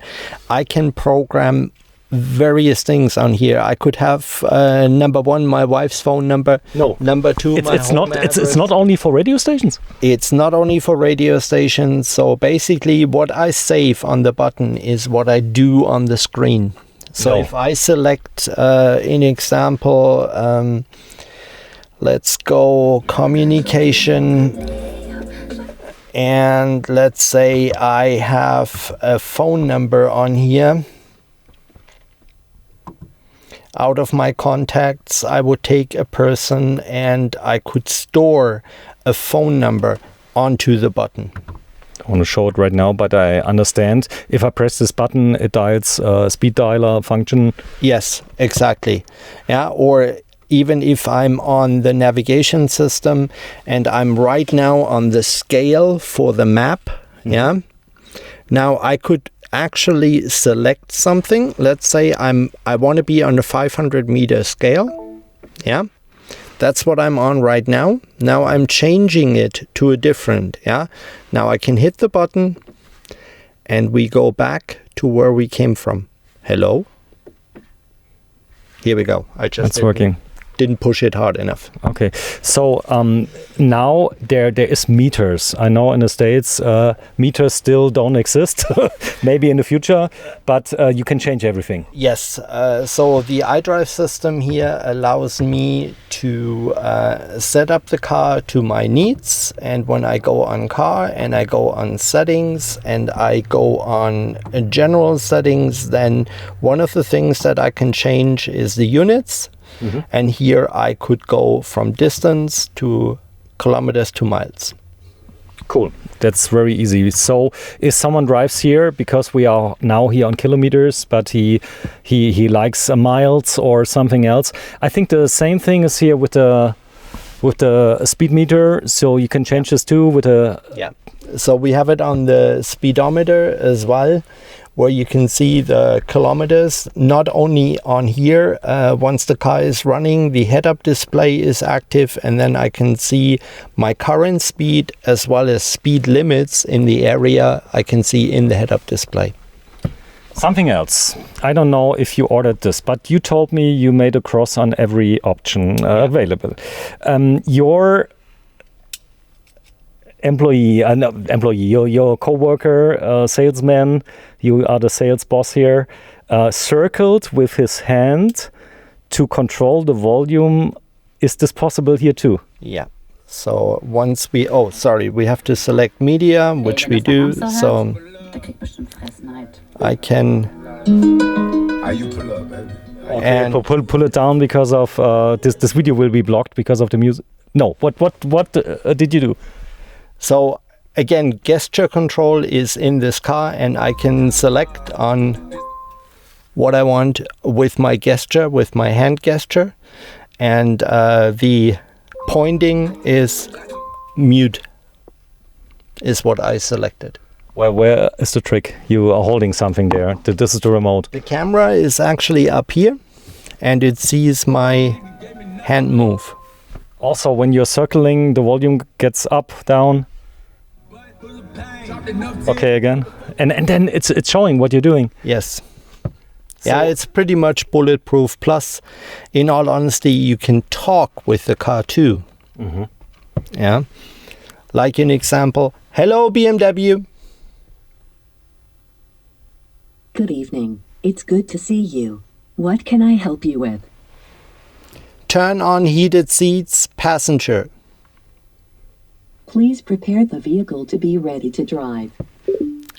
I can program various things on here. I could have number one, my wife's phone number. No. Number two, it's not only for radio stations. It's not only for radio stations. So basically, what I save on the button is what I do on the screen. So if I select, in example, let's go communication, and let's say I have a phone number on here. Out of my contacts, I would take a person and I could store a phone number onto the button. I want to show it right now, but I understand. If I press this button, it dials speed dialer function. Yes, exactly. Yeah, or even if I'm on the navigation system and I'm right now on the scale for the map, yeah. Now I could actually select something. Let's say I want to be on a 500 meter scale. Yeah. That's what I'm on right now. Now I'm changing it to a different, yeah. Now I can hit the button and we go back to where we came from. Hello. Here we go. It's working. didn't push it hard enough. Okay, so now there is meters. I know in the States meters still don't exist, maybe in the future, but you can change everything. Yes, so the iDrive system here allows me to set up the car to my needs, and when I go on car and I go on settings and I go on general settings, then one of the things that I can change is the units. Mm-hmm. And here I could go from distance to kilometers to miles. Cool. That's very easy. So if someone drives here, because we are now here on kilometers, but he likes miles or something else, I think the same thing is here with the speed meter. So you can change this too with a... Yeah. So we have it on the speedometer as well, where you can see the kilometers, not only on here. Once the car is running, the head-up display is active, and then I can see my current speed as well as speed limits in the area I can see in the head-up display. Something else. I don't know if you ordered this, but you told me you made a cross on every option available. Your your co-worker, salesman, you are the sales boss here, circled with his hand to control the volume. Is this possible here too? Yeah. So once we we have to select media, which we do. So I can. And pull it down because of this video will be blocked because of the music. No. What did you do? So again, gesture control is in this car, and I can select on what I want with my gesture, with my hand gesture, and the pointing is mute, is what I selected. Well, where is the trick? You are holding something there. This is the remote. The camera is actually up here, and it sees my hand move. Also, when you're circling, the volume gets up, down. Okay, again. And then it's showing what you're doing. Yes. So yeah, it's pretty much bulletproof. Plus, in all honesty, you can talk with the car too. Mm-hmm. Yeah. Like an example, hello BMW. Good evening. It's good to see you. What can I help you with? Turn on heated seats, passenger. Please prepare the vehicle to be ready to drive.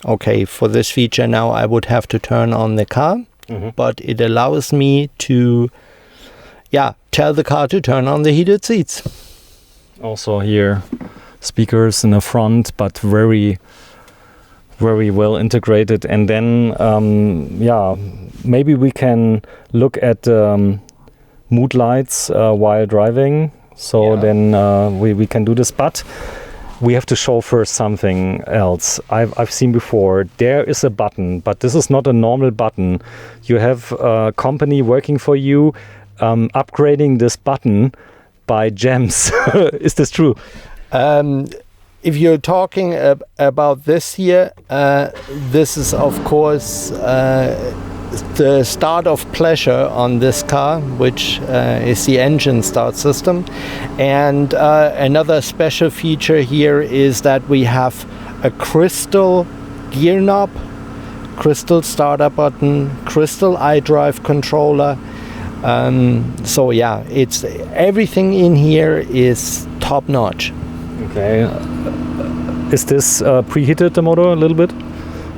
Okay, for this feature now I would have to turn on the car, but it allows me to, tell the car to turn on the heated seats. Also here, speakers in the front, but very, very well integrated. And then, maybe we can look at mood lights while driving. So then we can do this, but we have to show first something else. I've seen before, there is a button, but this is not a normal button. You have a company working for you upgrading this button by gems. Is this true? If you're talking about this here, this is of course the start of pleasure on this car, which is the engine start system. And another special feature here is that we have a crystal gear knob, crystal starter button, crystal iDrive controller. So yeah, it's everything in here is top notch. Okay. Is this preheated, the motor, a little bit?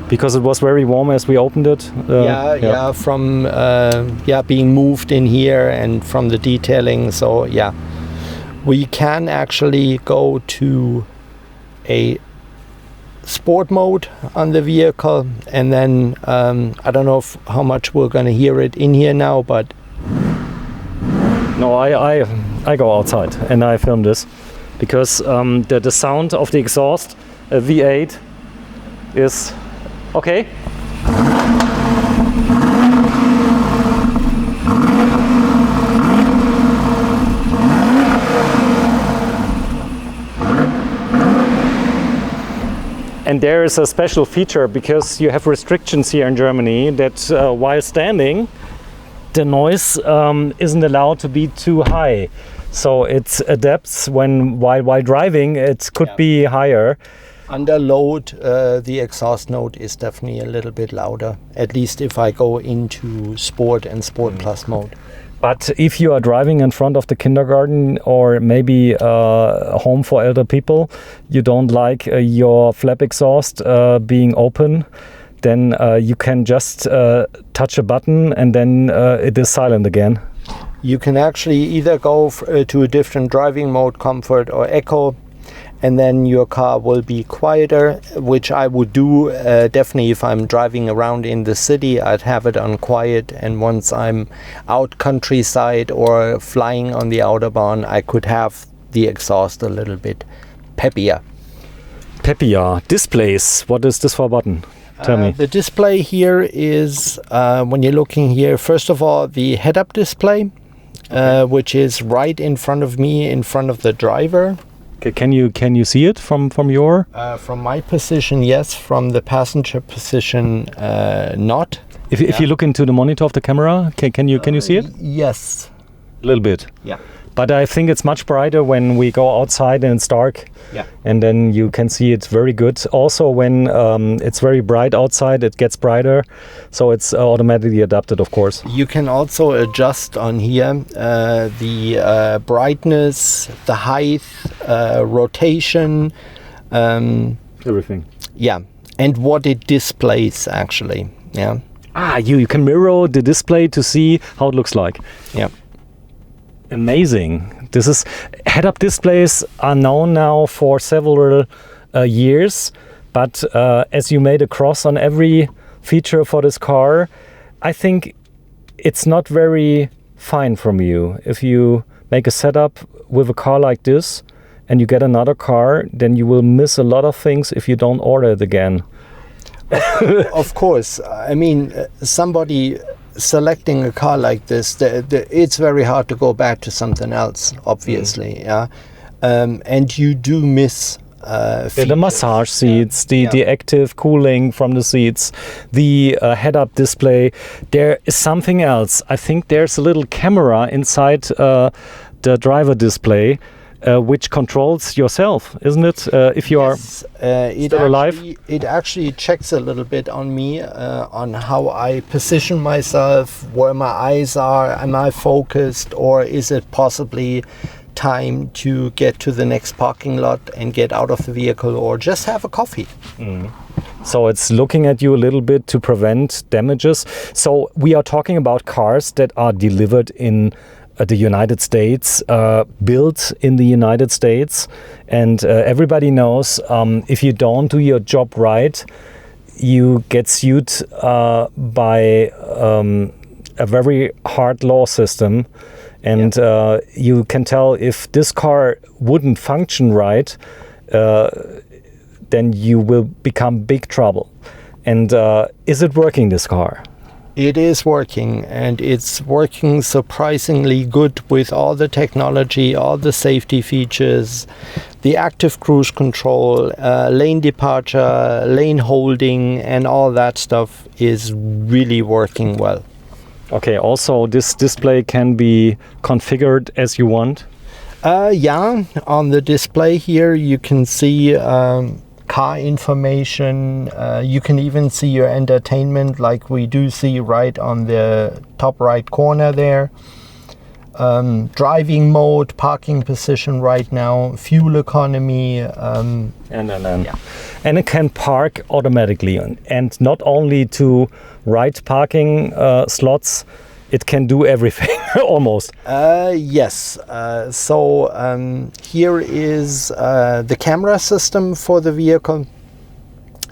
Because it was very warm as we opened it. From being moved in here and from the detailing. So yeah, we can actually go to a sport mode on the vehicle, and then I don't know how much we're going to hear it in here now, but no, I go outside and I film this because the sound of the exhaust V8 is okay. And there is a special feature because you have restrictions here in Germany that while standing the noise isn't allowed to be too high. So it adapts while driving, it could be higher. Under load, the exhaust note is definitely a little bit louder, at least if I go into Sport and Sport Plus mode. But if you are driving in front of the kindergarten or maybe a home for elder people, you don't like your flap exhaust being open, then you can just touch a button and then it is silent again. You can actually either go to a different driving mode, Comfort or Eco, and then your car will be quieter, which I would do definitely if I'm driving around in the city. I'd have it on quiet, and once I'm out countryside or flying on the Autobahn, I could have the exhaust a little bit peppier. Peppier. Displays. What is this for a button? Tell me. The display here is, when you're looking here, first of all, the head-up display, which is right in front of me, in front of the driver. Can you see it from your? From my position, yes. From the passenger position, not. If you look into the monitor of the camera, can you see it? Yes. A little bit. Yeah. But I think it's much brighter when we go outside and it's dark. Yeah. And then you can see it very good. Also, when it's very bright outside, it gets brighter. So it's automatically adapted, of course. You can also adjust on here the brightness, the height, rotation. Everything. Yeah. And what it displays, actually. Yeah. You can mirror the display to see how it looks like. Yeah. Amazing. This is head-up displays are known now for several years, but as you made a cross on every feature for this car, I think it's not very fine from you. If you make a setup with a car like this and you get another car, then you will miss a lot of things if you don't order it again. Of course. I mean, somebody selecting a car like this, it's very hard to go back to something else, obviously. Yeah, and you do miss the massage seats, the active cooling from the seats, the head-up display. There is something else. I think there's a little camera inside the driver display, which controls yourself, isn't it? If you are still alive. It actually checks a little bit on me, on how I position myself, where my eyes are, am I focused, or is it possibly time to get to the next parking lot and get out of the vehicle or just have a coffee. So it's looking at you a little bit to prevent damages. So we are talking about cars that are delivered in the United States, built in the United States, and everybody knows if you don't do your job right, you get sued by a very hard law system, and you can tell if this car wouldn't function right, then you will become big trouble. And is it working, this car? It is working, and it's working surprisingly good with all the technology, all the safety features, the active cruise control, lane departure, lane holding, and all that stuff is really working well. Okay, also this display can be configured as you want? Yeah, on the display here you can see car information. You can even see your entertainment, like we do see right on the top right corner there. Driving mode, parking position right now, fuel economy. And it can park automatically, and not only to right parking slots, it can do everything almost. Yes. So here is the camera system for the vehicle,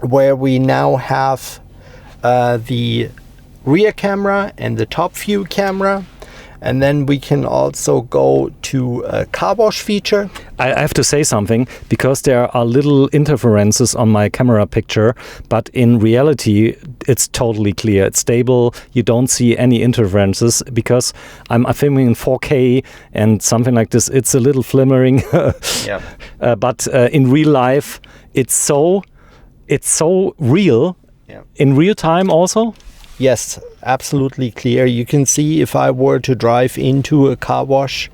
where we now have the rear camera and the top view camera. And then we can also go to a car wash feature. I have to say something, because there are little interferences on my camera picture, but in reality it's totally clear. It's stable. You don't see any interferences, because I'm filming in 4K and something like this. It's a little flimmering. But in real life, it's so real. Yeah. In real time also. Yes, absolutely clear. You can see if I were to drive into a car wash,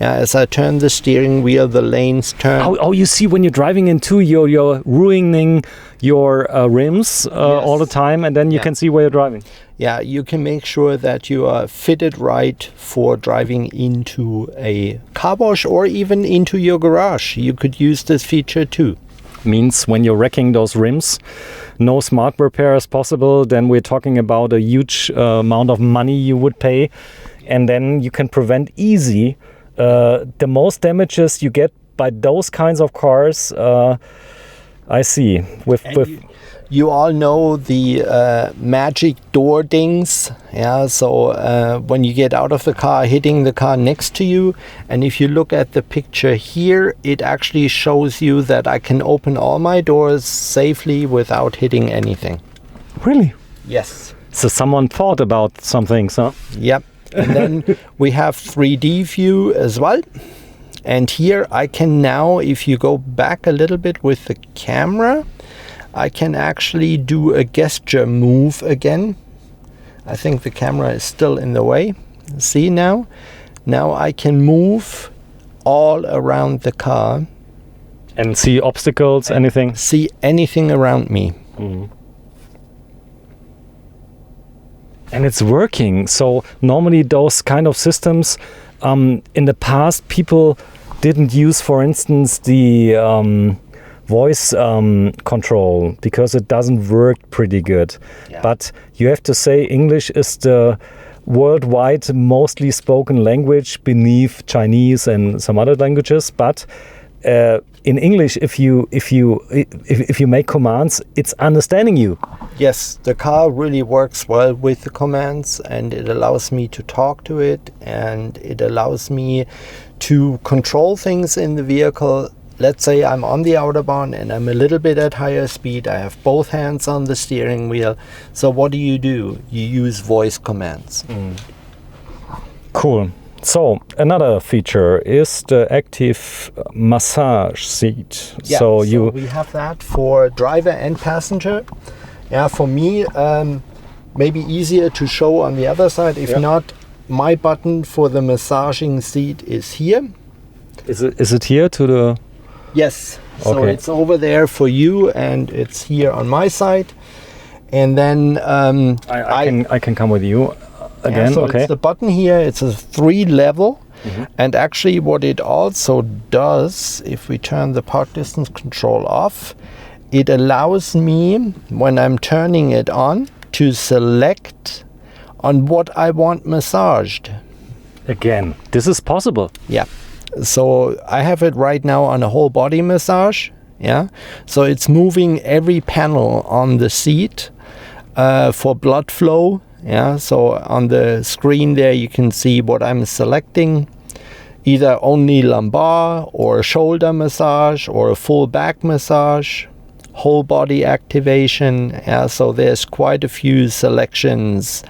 as I turn the steering wheel, the lanes turn. Oh, you see when you're driving into, you're ruining your rims all the time, and then you can see where you're driving. Yeah, you can make sure that you are fitted right for driving into a car wash or even into your garage. You could use this feature too. Means when you're wrecking those rims, no smart repair is possible. Then we're talking about a huge amount of money you would pay, and then you can prevent easy the most damages you get by those kinds of cars. I see. You all know the magic door dings. Yeah, so when you get out of the car, hitting the car next to you, and if you look at the picture here, it actually shows you that I can open all my doors safely without hitting anything. Really? Yes. So someone thought about some things, huh? Yep. And then we have 3D view as well. And here I can now, if you go back a little bit with the camera, I can actually do a gesture move again. I think the camera is still in the way. See now? Now I can move all around the car. And see obstacles, anything? See anything around me. Mm. And it's working. So normally those kind of systems, in the past people didn't use, for instance, the voice control because it doesn't work pretty good. Yeah. But you have to say English is the worldwide mostly spoken language beneath Chinese and some other languages. But in English, if you make commands, it's understanding you. Yes, the car really works well with the commands, and it allows me to talk to it, and it allows me to control things in the vehicle. Let's say I'm on the Autobahn and I'm a little bit at higher speed. I have both hands on the steering wheel. So what do? You use voice commands. Mm. Cool. So another feature is the active massage seat. Yeah, so we have that for driver and passenger. Yeah, for me, maybe easier to show on the other side. If not, my button for the massaging seat is here. Is it here to the? Yes. So it's over there for you, and it's here on my side. And then I can come with you again. Yeah, so it's the button here. It's a 3-level. Mm-hmm. And actually what it also does, if we turn the park distance control off, it allows me, when I'm turning it on, to select on what I want massaged. Again, this is possible. Yeah. So I have it right now on a whole body massage. Yeah. So it's moving every panel on the seat for blood flow. Yeah. So on the screen there, you can see what I'm selecting. Either only lumbar or shoulder massage or a full back massage. Whole body activation. Yeah, so there's quite a few selections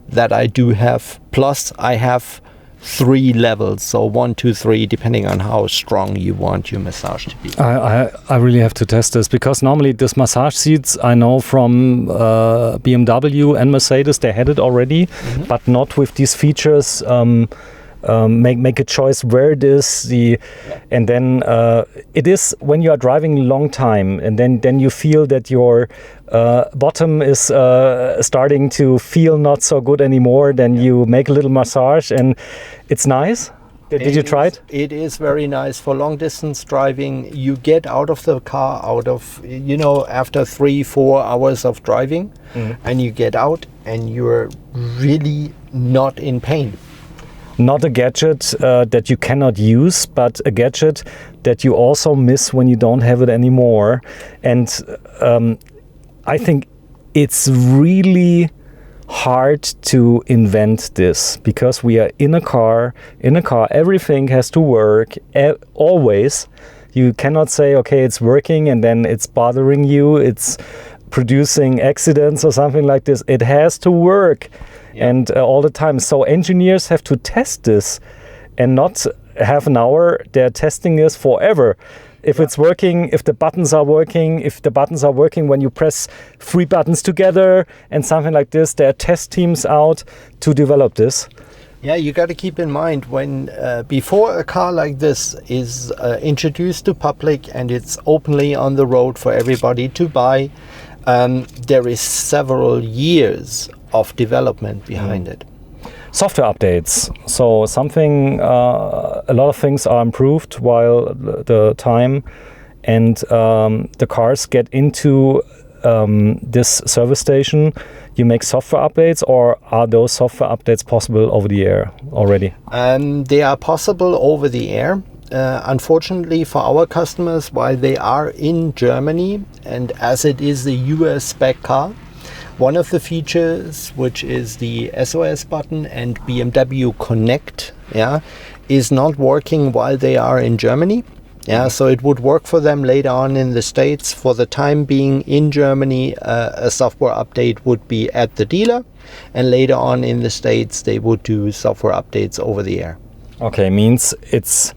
that I do have. Plus I have 3 levels, so 1, 2, 3, depending on how strong you want your massage to be. I really have to test this, because normally this massage seats I know from BMW and Mercedes, they had it already, but not with these features. Make a choice where it is, and then it is when you are driving a long time, and then you feel that your bottom is starting to feel not so good anymore. Then you make a little massage, and it's nice. Did you try it? It is very nice for long distance driving. You get out of the car after 3-4 hours of driving, and you get out and you're really not in pain. Not a gadget that you cannot use, but a gadget that you also miss when you don't have it anymore. And I think it's really hard to invent this, because we are in a car, everything has to work always. You cannot say, okay, it's working and then it's bothering you, it's producing accidents or something like this. It has to work. Yeah. And all the time. So engineers have to test this, and not half an hour. They're testing this forever. if it's working, if the buttons are working when you press 3 buttons together and something like this. There are test teams out to develop this. Yeah, you got to keep in mind when before a car like this is introduced to public and it's openly on the road for everybody to buy, there is several years of development behind it. Software updates. So something, a lot of things are improved while the time and the cars get into this service station. You make software updates, or are those software updates possible over the air already? They are possible over the air. Unfortunately for our customers, while they are in Germany and as it is a US spec car, one of the features, which is the SOS button and BMW Connect, is not working while they are in Germany. So it would work for them later on in the States. For the time being in Germany, a software update would be at the dealer, and later on in the States they would do software updates over the air. Okay, means it's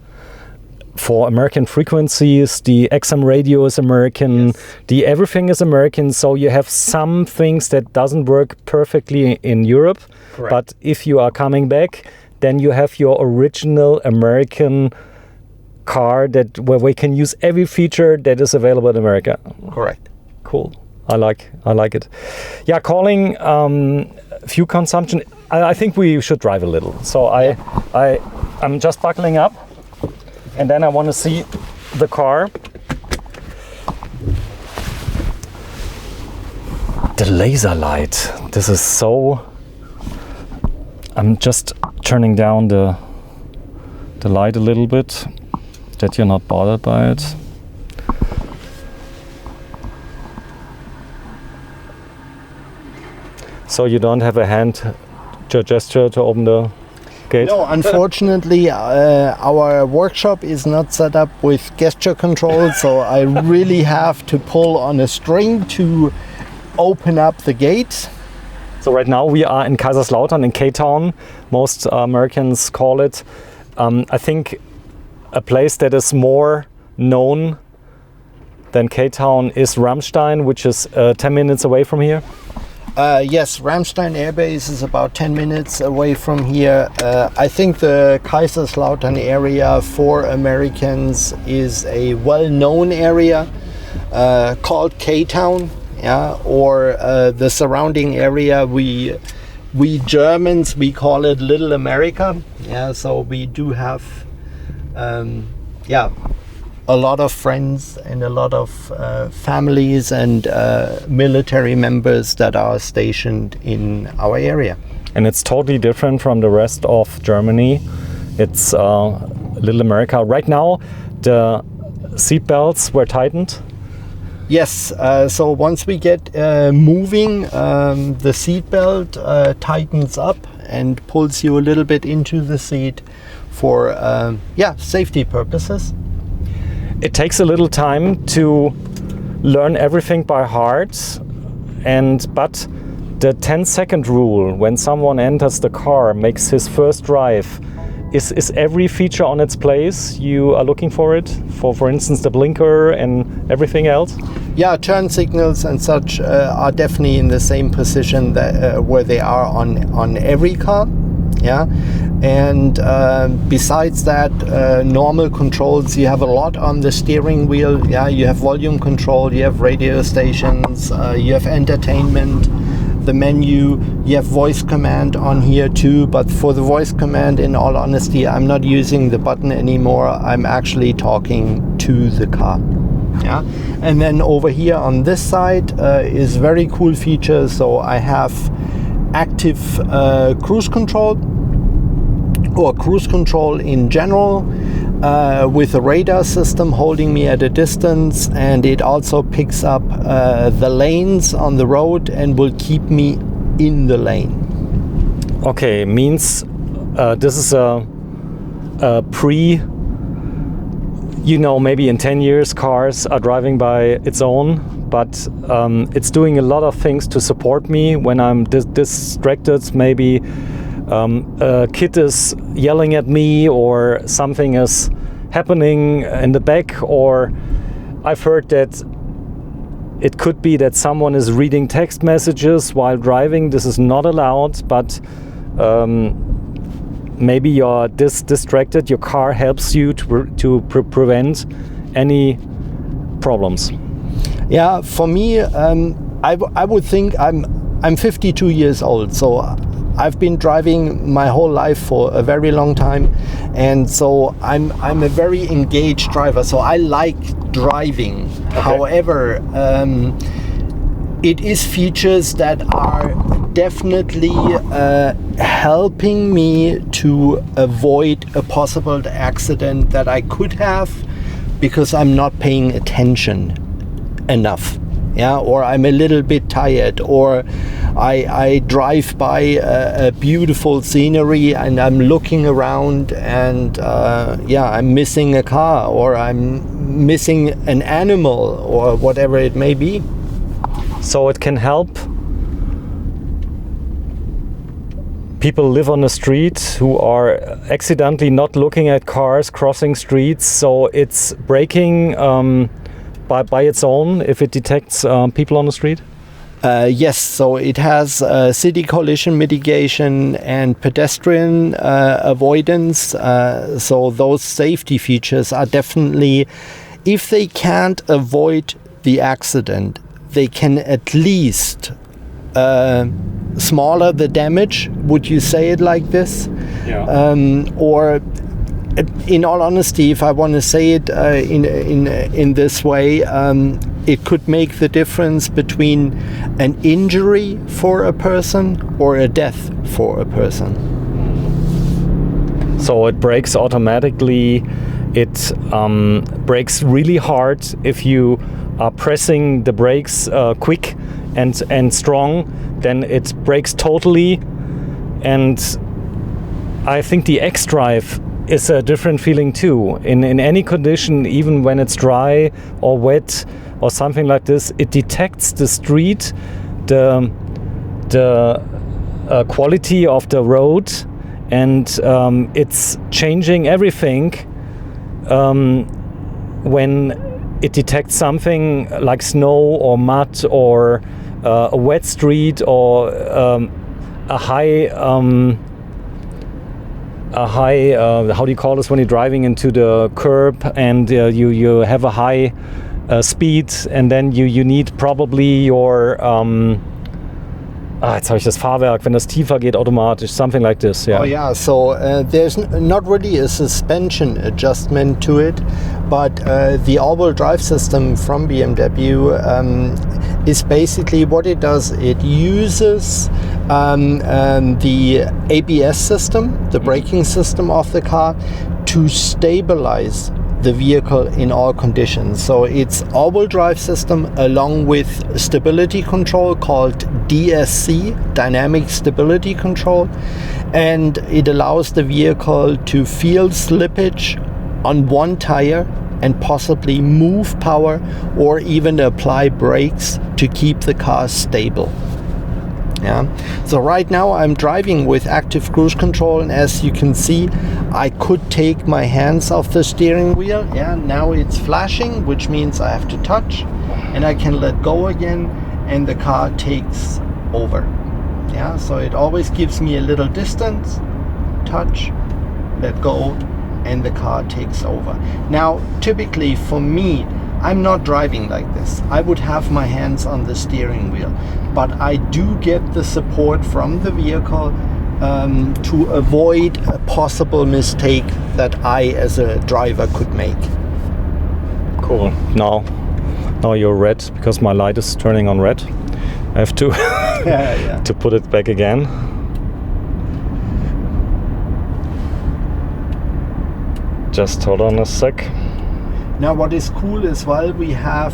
for American frequencies, the XM radio is American, the everything is American, so you have some things that doesn't work perfectly in Europe. Correct. But if you are coming back, then you have your original American car where we can use every feature that is available in America. Correct. Cool. I like it. Yeah, calling fuel consumption. I think we should drive a little. So I'm just buckling up, and then I want to see the car. The laser light. This is so. I'm just turning down the light a little bit, that you're not bothered by it. So you don't have a hand gesture to open the gate? No, unfortunately, our workshop is not set up with gesture control, so I really have to pull on a string to open up the gate. So right now we are in Kaiserslautern, in K-Town, most Americans call it. I think a place that is more known than K-Town is Ramstein, which is 10 minutes away from here. Yes, Ramstein Air Base is about 10 minutes away from here. I think the Kaiserslautern area for Americans is a well-known area called K-Town, or the surrounding area. We Germans, we call it Little America. So we do have a lot of friends and a lot of families and military members that are stationed in our area. And it's totally different from the rest of Germany. It's Little America. Right now, the seat belts were tightened. Yes, so once we get moving, the seat belt tightens up and pulls you a little bit into the seat for safety purposes. It takes a little time to learn everything by heart, but the 10-second rule when someone enters the car, makes his first drive, is every feature on its place? You are looking for it? For instance, the blinker and everything else? Yeah, turn signals and such are definitely in the same position that where they are on every car. And besides that, normal controls, you have a lot on the steering wheel. You have volume control, you have radio stations, you have entertainment, the menu, you have voice command on here too. But for the voice command, in all honesty, I'm not using the button anymore. I'm actually talking to the car. And then over here on this side is very cool features. So I have active cruise control, or cruise control in general, with a radar system holding me at a distance, and it also picks up the lanes on the road and will keep me in the lane. Okay, means this is a maybe in 10 years cars are driving by its own, but it's doing a lot of things to support me when I'm distracted. Maybe a kid is yelling at me or something is happening in the back, or I've heard that it could be that someone is reading text messages while driving. This is not allowed, but maybe you're distracted. Your car helps you to prevent any problems. Yeah, for me, I would think I'm 52 years old, so I've been driving my whole life for a very long time, and so I'm a very engaged driver. So I like driving. Okay. However, it is features that are definitely helping me to avoid a possible accident that I could have because I'm not paying attention enough. Yeah, or I'm a little bit tired, or I drive by a beautiful scenery and I'm looking around and I'm missing a car, or I'm missing an animal, or whatever it may be. So it can help people live on the street who are accidentally not looking at cars crossing streets, so it's braking by its own if it detects people on the street? Yes, so it has city collision mitigation and pedestrian avoidance. So those safety features are definitely, if they can't avoid the accident, they can at least smaller the damage. Would you say it like this? Yeah. Or in all honesty, if I want to say it in this way, it could make the difference between an injury for a person or a death for a person. So it brakes automatically. It brakes really hard if you are pressing the brakes quick and strong. Then it brakes totally. And I think the xDrive is a different feeling too. In any condition, even when it's dry or wet or something like this, it detects the street, the quality of the road, and it's changing everything when it detects something like snow or mud or a wet street or a high how do you call this when you're driving into the curb and you have a high speed, and then you need probably your jetzt habe ich das Fahrwerk, wenn das tiefer geht automatisch, something like this. Yeah. Oh yeah, so there's not really a suspension adjustment to it, but the all-wheel drive system from BMW is basically what it does. It uses the ABS system, the braking system of the car, to stabilize the vehicle in all conditions. So it's all-wheel drive system along with stability control called DSC, Dynamic Stability Control, and it allows the vehicle to feel slippage on one tire and possibly move power or even apply brakes to keep the car stable. Yeah. So right now I'm driving with active cruise control, and as you can see, I could take my hands off the steering wheel. Yeah, now it's flashing, which means I have to touch, and I can let go again, and the car takes over. Yeah, so it always gives me a little distance, touch, let go, and the car takes over. Now, typically for me, I'm not driving like this. I would have my hands on the steering wheel, but I do get the support from the vehicle to avoid a possible mistake that I as a driver could make. Cool. Now you're red because my light is turning on red. I have to to put it back again. Just hold on a sec. Now what is cool as well, we have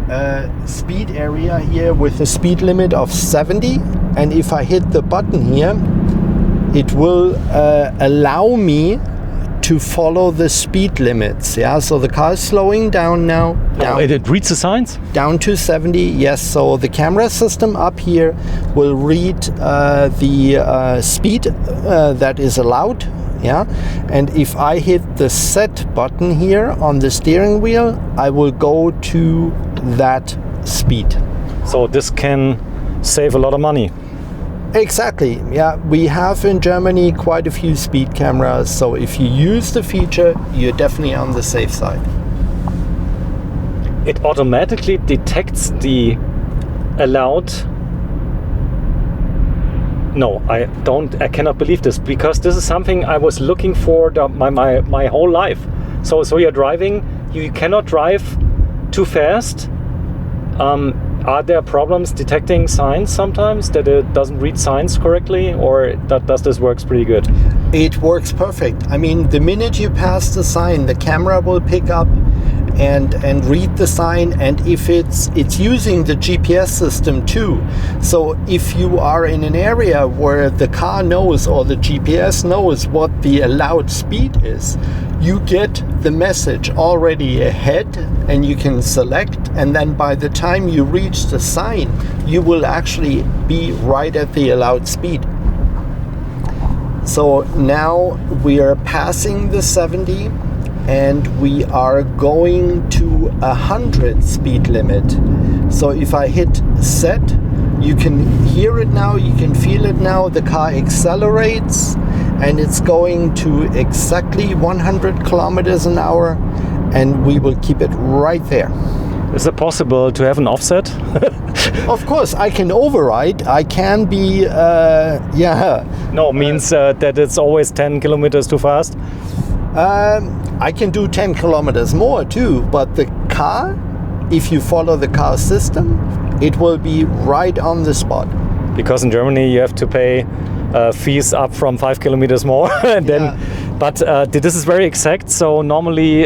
a speed area here with a speed limit of 70, and if I hit the button here, it will allow me to follow the speed limits. Yeah, so the car is slowing down now. Oh, it reads the signs? Down to 70, yes. So the camera system up here will read the speed that is allowed. Yeah, and if I hit the set button here on the steering wheel, I will go to that speed. So this can save a lot of money. Exactly, yeah. We have in Germany quite a few speed cameras, so if you use the feature, you're definitely on the safe side. It automatically detects the allowed... No, I cannot believe this, because this is something I was looking for my whole life. So you're driving, you cannot drive too fast. Are there problems detecting signs sometimes that it doesn't read signs correctly, or does this works pretty good? It works perfect. I mean, the minute you pass the sign, the camera will pick up and read the sign, and if it's using the GPS system too. So if you are in an area where the car knows or the GPS knows what the allowed speed is, you get the message already ahead and you can select, and then by the time you reach the sign, you will actually be right at the allowed speed. So now we are passing the 70 and we are going to 100 speed limit. So if I hit set, you can hear it now, you can feel it now. The car accelerates and it's going to exactly 100 kilometers an hour, and we will keep it right there. Is it possible to have an offset? Of course, I can override. I can be, No, means that it's always 10 kilometers too fast? I can do 10 kilometers more too, but the car, if you follow the car system, it will be right on the spot. Because in Germany you have to pay fees up from 5 kilometers more. And then, Yeah. But this is very exact, so normally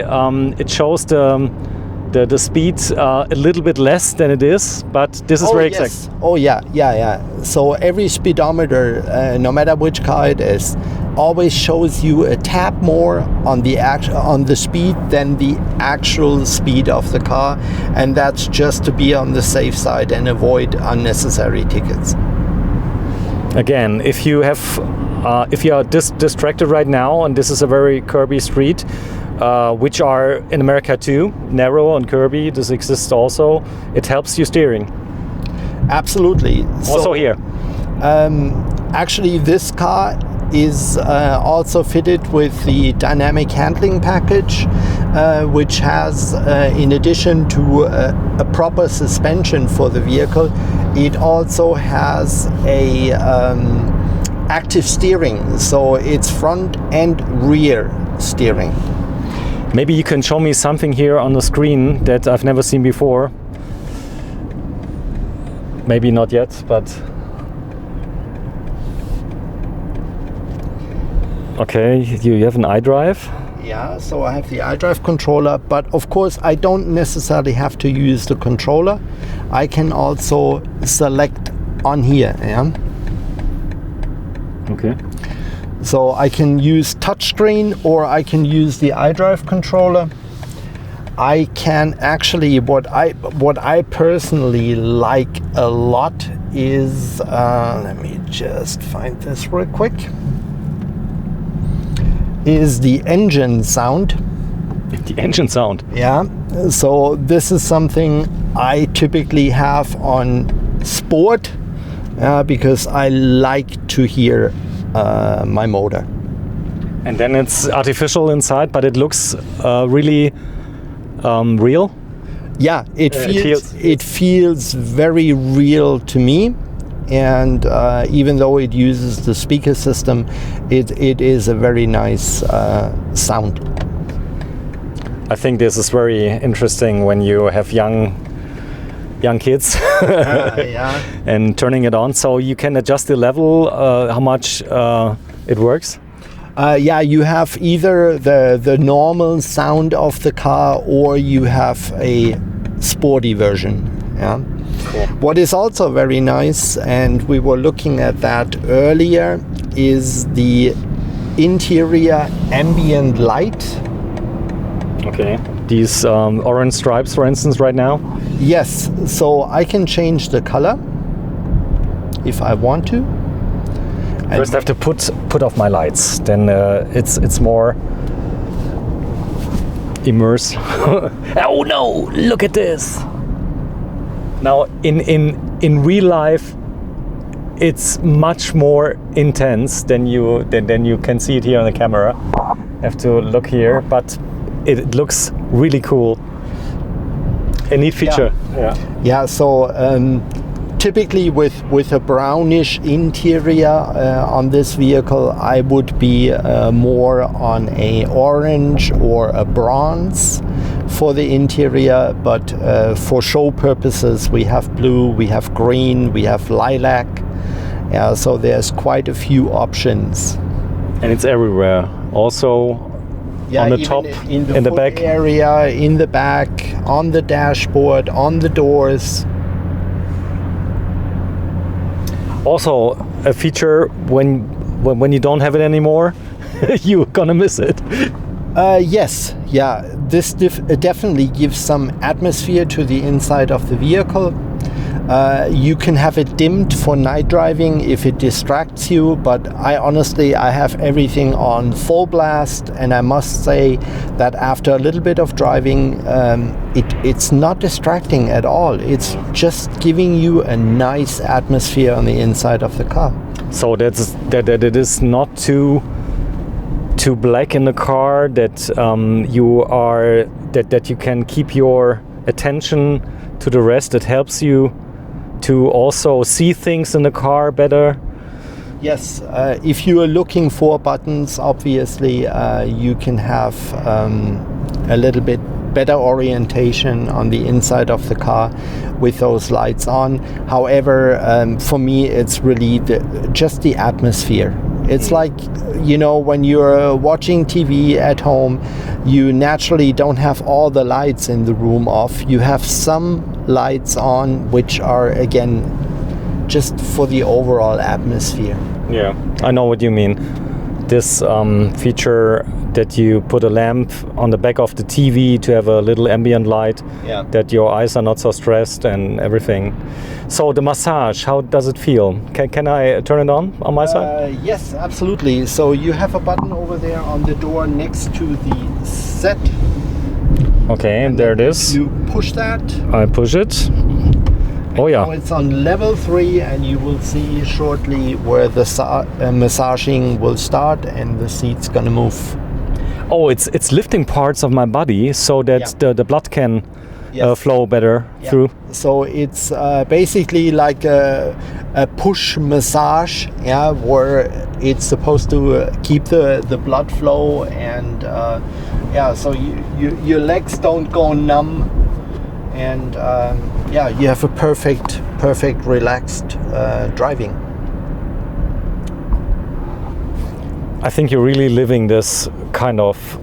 it shows the speed a little bit less than it is, but this is very exact. Oh yeah. So every speedometer, no matter which car it is, always shows you a tad more on the speed than the actual speed of the car, and that's just to be on the safe side and avoid unnecessary tickets. Again, if you are distracted right now, and this is a very curvy street, which are in America too, narrow and curvy, this exists also, it helps you steering. Absolutely. Also here. Actually, this car is also fitted with the dynamic handling package, which has, in addition to a proper suspension for the vehicle, it also has a active steering, so it's front and rear steering. Maybe you can show me something here on the screen that I've never seen before. Maybe not yet, but... Okay, you have an iDrive. Yeah, so I have the iDrive controller, but of course I don't necessarily have to use the controller. I can also select on here, yeah? Okay. So I can use touchscreen or I can use the iDrive controller. I can actually, what I personally like a lot is, let me just find this real quick, is the engine sound. The engine sound. Yeah, so this is something I typically have on Sport because I like to hear my motor. And then it's artificial inside, but it looks really real. Yeah, it feels very real to me. And even though it uses the speaker system, it is a very nice sound. I think this is very interesting when you have young kids Yeah. and turning it on, so you can adjust the level, how much it works. Yeah, you have either the normal sound of the car or you have a sporty version. Yeah. Cool. What is also very nice, and we were looking at that earlier, is the interior ambient light. Okay. These orange stripes, for instance, right now. Yes, so I can change the color if I want to. First, I have to put off my lights. Then it's more immerse. Oh no! Look at this. Now, in real life, it's much more intense than you can see it here on the camera. I have to look here, but it looks really cool. A neat feature. Yeah. So typically with a brownish interior on this vehicle, I would be more on a orange or a bronze for the interior, but for show purposes we have blue, we have green, we have lilac. Yeah, so there's quite a few options. And it's everywhere. Also on the top, in the back area, in the back, on the dashboard, on the doors. Also a feature when you don't have it anymore, you're gonna miss it. Yes, yeah, this definitely gives some atmosphere to the inside of the vehicle. You can have it dimmed for night driving if it distracts you, but I have everything on full blast, and I must say that after a little bit of driving, it's not distracting at all. It's just giving you a nice atmosphere on the inside of the car. So that it is not too black in the car, that you can keep your attention to the rest. It helps you to also see things in the car better. Yes, if you are looking for buttons, obviously you can have a little bit better orientation on the inside of the car with those lights on. However, for me it's really just the atmosphere. It's like, you know, when you're watching TV at home, you naturally don't have all the lights in the room off. You have some lights on, which are, again, just for the overall atmosphere. Yeah, I know what you mean. This feature that you put a lamp on the back of the TV to have a little ambient light, that your eyes are not so stressed and everything. So the massage, how does it feel? Can I turn it on my side? Yes, absolutely. So you have a button over there on the door next to the set. Okay, and there it is. You push that. I push it. Oh yeah. Now it's on level 3, and you will see shortly where the massaging will start and the seat's gonna move. Oh, it's lifting parts of my body so that the blood can flow better through. So it's basically like a push massage, where it's supposed to keep the blood flow, and so your legs don't go numb, and you have a perfect relaxed driving. I think you're really living this kind of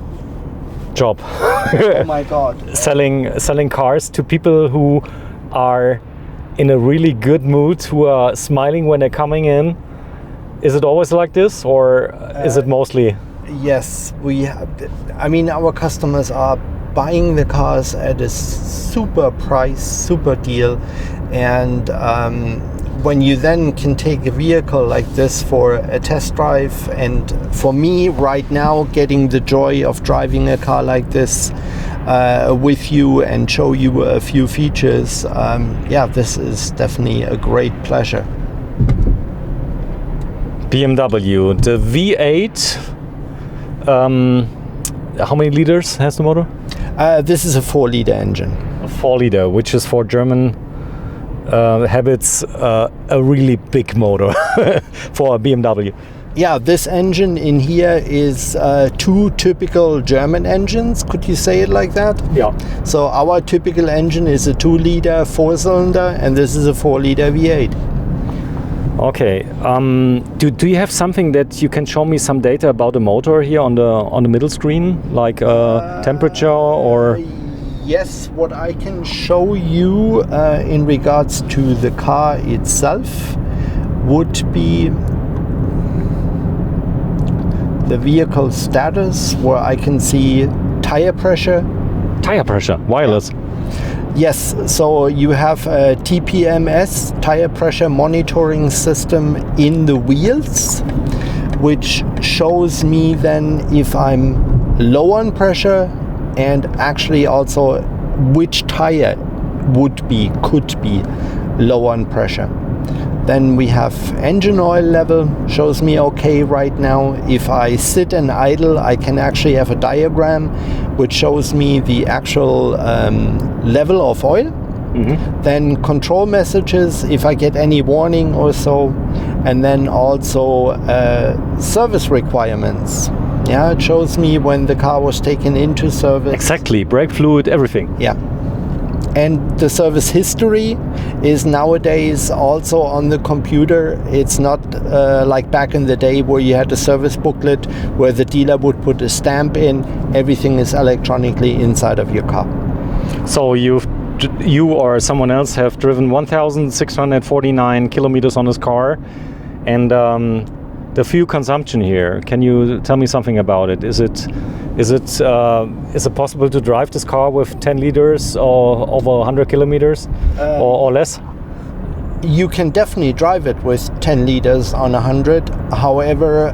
job. Oh my God! selling cars to people who are in a really good mood, who are smiling when they're coming in. Is it always like this, or is it mostly? Yes, I mean, our customers are buying the cars at a super price, super deal, and when you then can take a vehicle like this for a test drive, and for me right now, getting the joy of driving a car like this with you and show you a few features, this is definitely a great pleasure. BMW, the V8, how many liters has the motor? This is a 4-liter engine. A 4-liter, which is for German habits a really big motor for a BMW. Yeah, this engine in here is 2 typical German engines. Could you say it like that? Yeah. So our typical engine is a 2-liter 4-cylinder, and this is a 4-liter V8. Okay. Do you have something that you can show me some data about the motor here on the middle screen, like temperature or? Yes, what I can show you in regards to the car itself would be the vehicle status, where I can see tire pressure. Tire pressure, wireless. Yes, so you have a TPMS, tire pressure monitoring system, in the wheels, which shows me then if I'm low on pressure, and actually also which tire could be low on pressure. Then we have engine oil level, shows me okay right now. If I sit and idle, I can actually have a diagram which shows me the actual level of oil. Then control messages, if I get any warning or so, and then also service requirements. Yeah, it shows me when the car was taken into service. Exactly, brake fluid, everything. Yeah. And the service history is nowadays also on the computer. It's not like back in the day where you had a service booklet where the dealer would put a stamp in. Everything is electronically inside of your car. So you or someone else have driven 1,649 kilometers on this car, and the fuel consumption here, can you tell me something about it? Is it possible to drive this car with 10 liters or over 100 kilometers or less? You can definitely drive it with 10 liters on 100. However,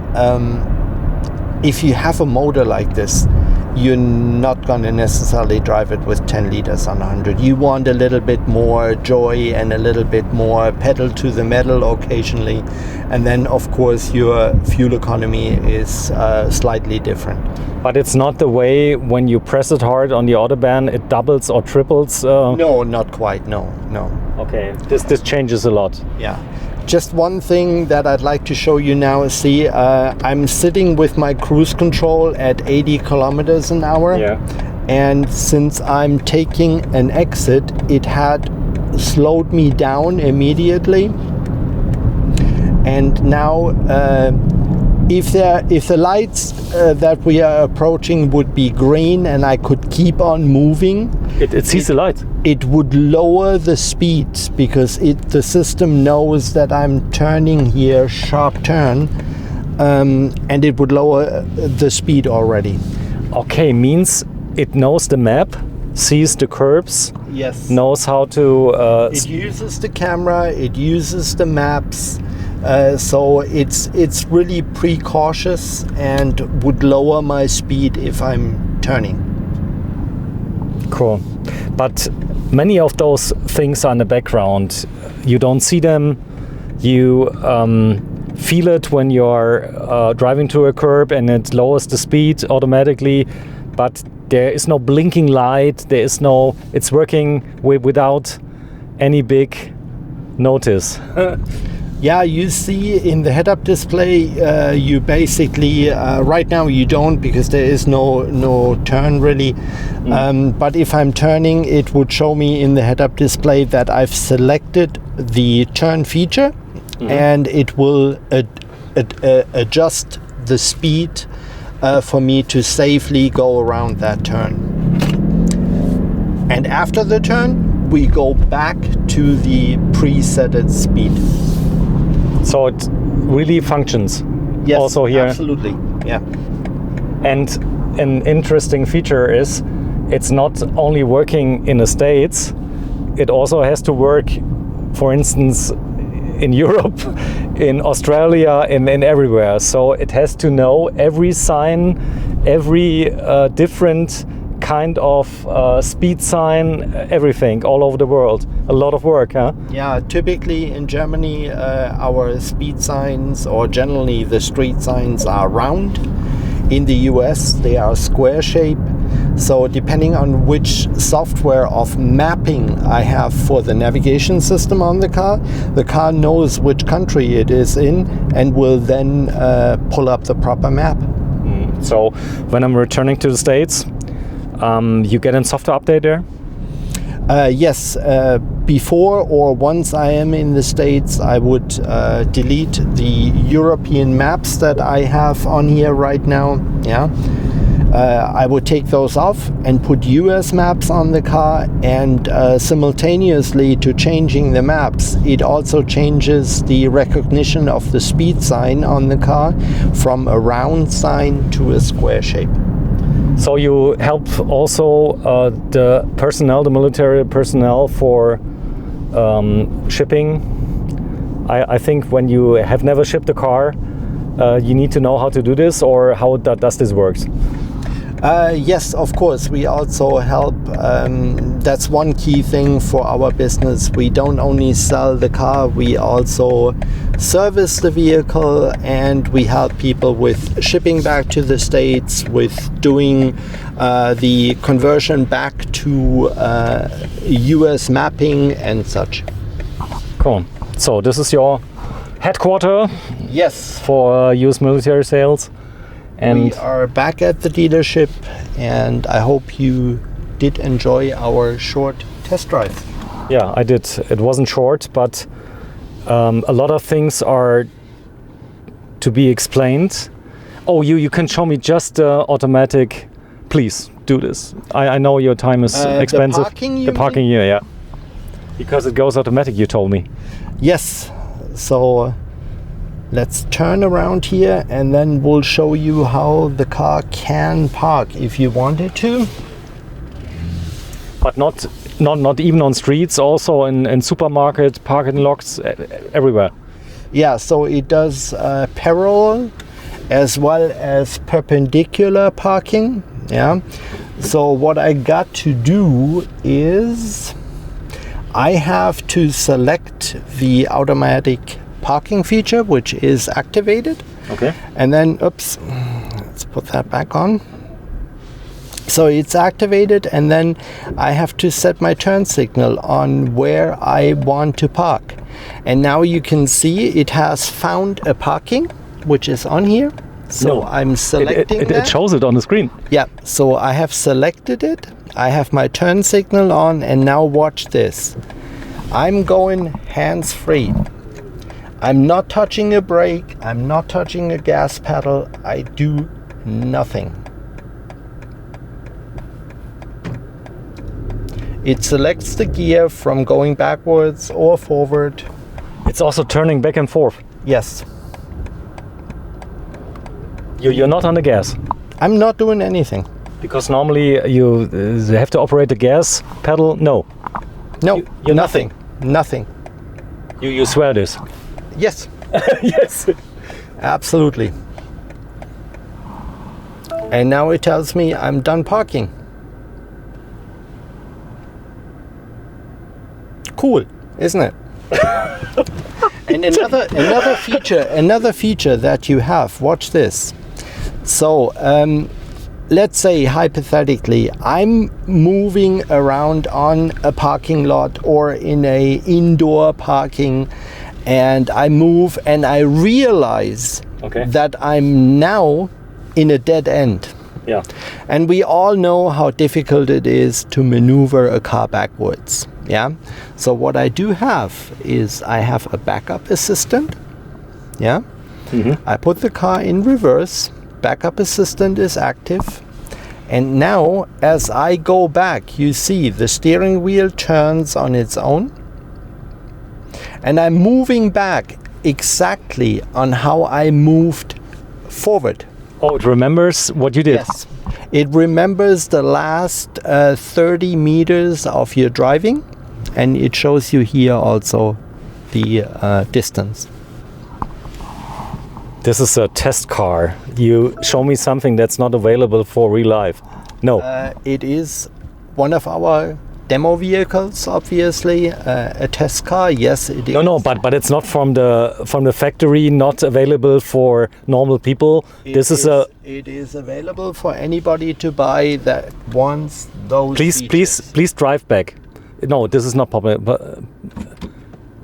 if you have a motor like this, you're not going to necessarily drive it with 10 liters on 100. You want a little bit more joy and a little bit more pedal to the metal occasionally. And then, of course, your fuel economy is slightly different. But it's not the way when you press it hard on the Autobahn, it doubles or triples? No, not quite, no. Okay, this changes a lot. Yeah. Just one thing that I'd like to show you now is, see, I'm sitting with my cruise control at 80 kilometers an hour. Yeah. And since I'm taking an exit, it had slowed me down immediately. And now, if the lights that we are approaching would be green and I could keep on moving, it sees the light. It would lower the speed because the system knows that I'm turning here, sharp turn, and it would lower the speed already. Okay, means it knows the map, sees the curbs, yes, knows how to... it uses the camera, it uses the maps, so it's really precautious and would lower my speed if I'm turning. Cool. But many of those things are in the background. You don't see them. You feel it when you're driving to a curb and it lowers the speed automatically. But there is no blinking light. There is no. It's working without any big notice. Yeah, you see in the head-up display, you basically, right now you don't because there is no turn really. But if I'm turning, it would show me in the head-up display that I've selected the turn feature, and it will adjust the speed for me to safely go around that turn. And after the turn, we go back to the presetted speed. So it really functions. Yes, also here. Absolutely. Yeah. And an interesting feature is it's not only working in the States, it also has to work, for instance, in Europe, in Australia, in everywhere. So it has to know every sign, every different kind of speed sign, everything all over the world. A lot of work, huh? Yeah, typically in Germany, our speed signs, or generally the street signs, are round. In the US, they are square shape. So depending on which software of mapping I have for the navigation system on the car knows which country it is in and will then pull up the proper map. So when I'm returning to the States, you get a software update there? Yes, before or once I am in the States, I would delete the European maps that I have on here right now. Yeah, I would take those off and put US maps on the car, and simultaneously to changing the maps, it also changes the recognition of the speed sign on the car from a round sign to a square shape. So you help also the personnel, the military personnel for shipping. I think when you have never shipped a car, you need to know how to do this, or how does this work? Yes, of course. We also help. That's one key thing for our business. We don't only sell the car, we also service the vehicle, and we help people with shipping back to the States, with doing the conversion back to US mapping and such. Cool. So this is your headquarter? Yes. For US military sales. And we are back at the dealership, and I hope you did enjoy our short test drive. Yeah, I did. It wasn't short, but a lot of things are to be explained. Oh, you can show me just the automatic. Please do this. I know your time is expensive. The parking, yeah. Because it goes automatic, you told me. Yes. So let's turn around here, and then we'll show you how the car can park if you wanted to. But not even on streets, also in supermarket, parking lots, everywhere. Yeah, so it does parallel as well as perpendicular parking. Yeah. So what I got to do is I have to select the automatic parking feature, which is activated. Okay. And then, oops, let's put that back on. So it's activated, and then I have to set my turn signal on where I want to park. And now you can see it has found a parking, which is on here. So I'm selecting it shows it on the screen. Yeah, so I have selected it. I have my turn signal on, and now watch this. I'm going hands-free. I'm not touching a brake, I'm not touching a gas pedal, I do nothing. It selects the gear from going backwards or forward. It's also turning back and forth. Yes. You're not on the gas. I'm not doing anything. Because normally you have to operate the gas pedal. No. No, you're nothing. Nothing. You swear this? Yes. Yes. Absolutely. And now it tells me I'm done parking. Cool, isn't it? And another feature that you have, watch this. So let's say hypothetically I'm moving around on a parking lot or in a indoor parking, and I move and I realize that I'm now in a dead end. Yeah. And we all know how difficult it is to maneuver a car backwards. Yeah. So what I do have is I have a backup assistant. Yeah. Mm-hmm. I put the car in reverse. Backup assistant is active. And now as I go back, you see the steering wheel turns on its own. And I'm moving back exactly on how I moved forward. Oh, it remembers what you did? Yes. It remembers the last 30 meters of your driving, and it shows you here also the distance. This is a test car. You show me something that's not available for real life. No. It is one of our demo vehicles, obviously. A test car, yes, it is. No, but it's not from the factory, not available for normal people. It is available for anybody to buy that wants those features. Please drive back. No, this is not popular, but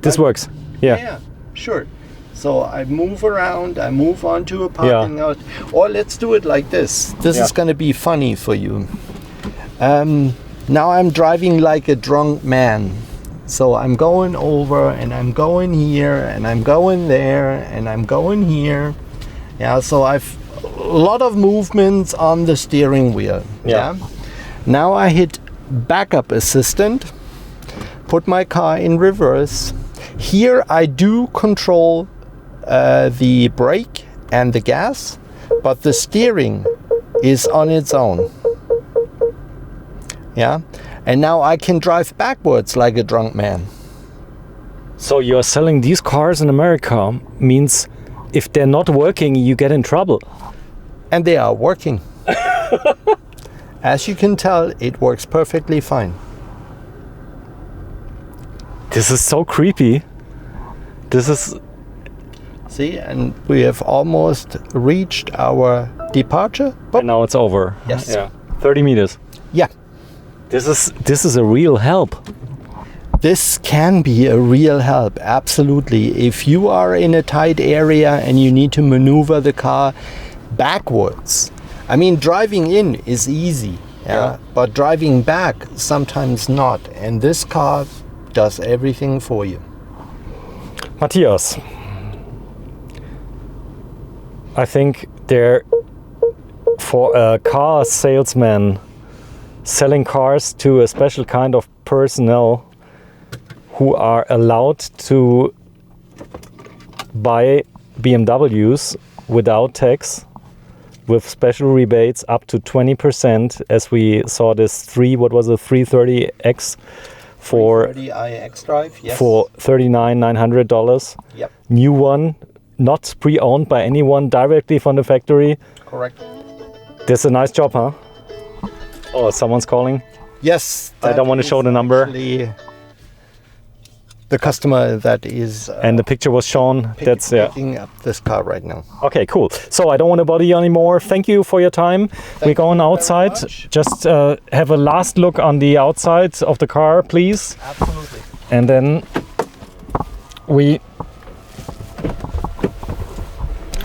this works. Yeah, sure. So I move around, I move onto a parking lot. Or let's do it like this. This is going to be funny for you. Now I'm driving like a drunk man. So I'm going over, and I'm going here, and I'm going there, and I'm going here. Yeah, so I've a lot of movements on the steering wheel. Yeah. Now I hit backup assistant, put my car in reverse. Here I do control the brake and the gas, but the steering is on its own. Yeah, and now I can drive backwards like a drunk man. So you're selling these cars in America means if they're not working, you get in trouble. And they are working. As you can tell, it works perfectly fine. This is so creepy. This is... See, and we have almost reached our departure. And now it's over. Yes. Yeah. 30 meters. Yeah. This is a real help. This can be a real help, absolutely. If you are in a tight area and you need to maneuver the car backwards. I mean, driving in is easy, yeah? But driving back, sometimes not. And this car does everything for you. Matthias, I think for a car salesman selling cars to a special kind of personnel who are allowed to buy BMWs without tax, with special rebates up to 20%, as we saw this 330X for 330i xDrive, yes. For $39,900. Yep. New one, not pre-owned by anyone, directly from the factory. Correct. This is a nice job, huh? Oh, someone's calling. Yes. I don't want to show the number. The customer that is And the picture was shown. That's picking up this car right now. Okay, cool. So I don't want to bother you anymore. Thank you for your time. We're going outside. Just have a last look on the outside of the car, please. Absolutely. And then we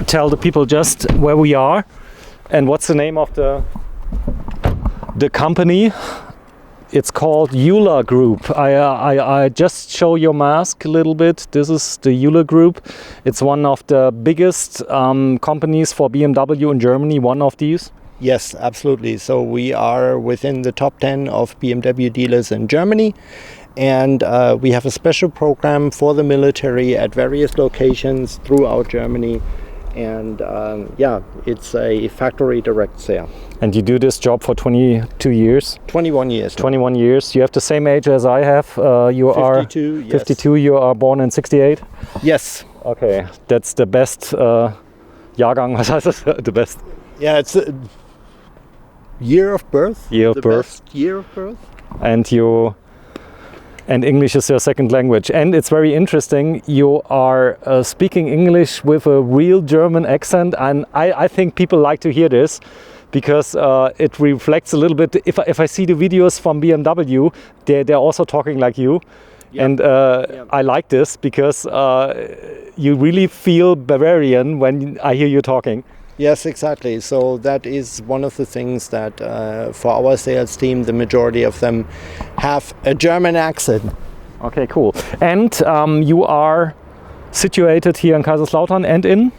tell the people just where we are and what's the name of the company. It's called Euler Group. I just show your mask a little bit. This is the Euler Group. It's one of the biggest companies for BMW in Germany, one of these. Yes, absolutely. So we are within the top 10 of BMW dealers in Germany. And we have a special program for the military at various locations throughout Germany. And yeah, it's a factory direct sale. And you do this job for 22 years? 21 years. 21 years. You have the same age as I have. You 52, are yes. 52. You are born in 68? Yes. Okay, that's the best Jahrgang. Was heißt das? The best. Yeah, it's a year of birth. Year of birth. Best year of birth. And English is your second language. And it's very interesting, you are speaking English with a real German accent, and I think people like to hear this because it reflects a little bit. If I see the videos from BMW, they're also talking like you. Yep. And I like this because you really feel Bavarian when I hear you talking. Yes, exactly. So that is one of the things that for our sales team, the majority of them have a German accent. Okay, cool. And you are situated here in Kaiserslautern and in?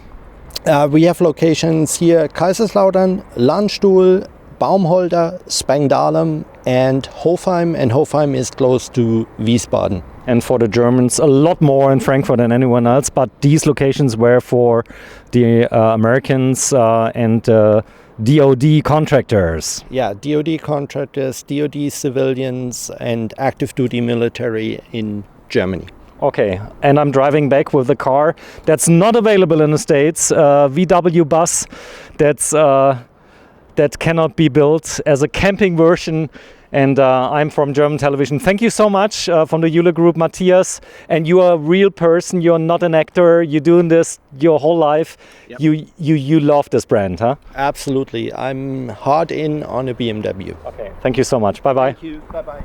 We have locations here: Kaiserslautern, Landstuhl, Baumholder, Spangdahlem, and Hofheim. And Hofheim is close to Wiesbaden. And for the Germans, a lot more in Frankfurt than anyone else. But these locations were for the Americans and DoD contractors. Yeah, DoD contractors, DoD civilians, and active duty military in Germany. Okay, and I'm driving back with the car that's not available in the States, VW bus that cannot be built as a camping version. And I'm from German television. Thank you so much from the Euler Group, Matthias. And you are a real person. You're not an actor. You're doing this your whole life. Yep. You love this brand, huh? Absolutely. I'm hard in on a BMW. Okay. Thank you so much. Bye bye. Thank you. Bye bye.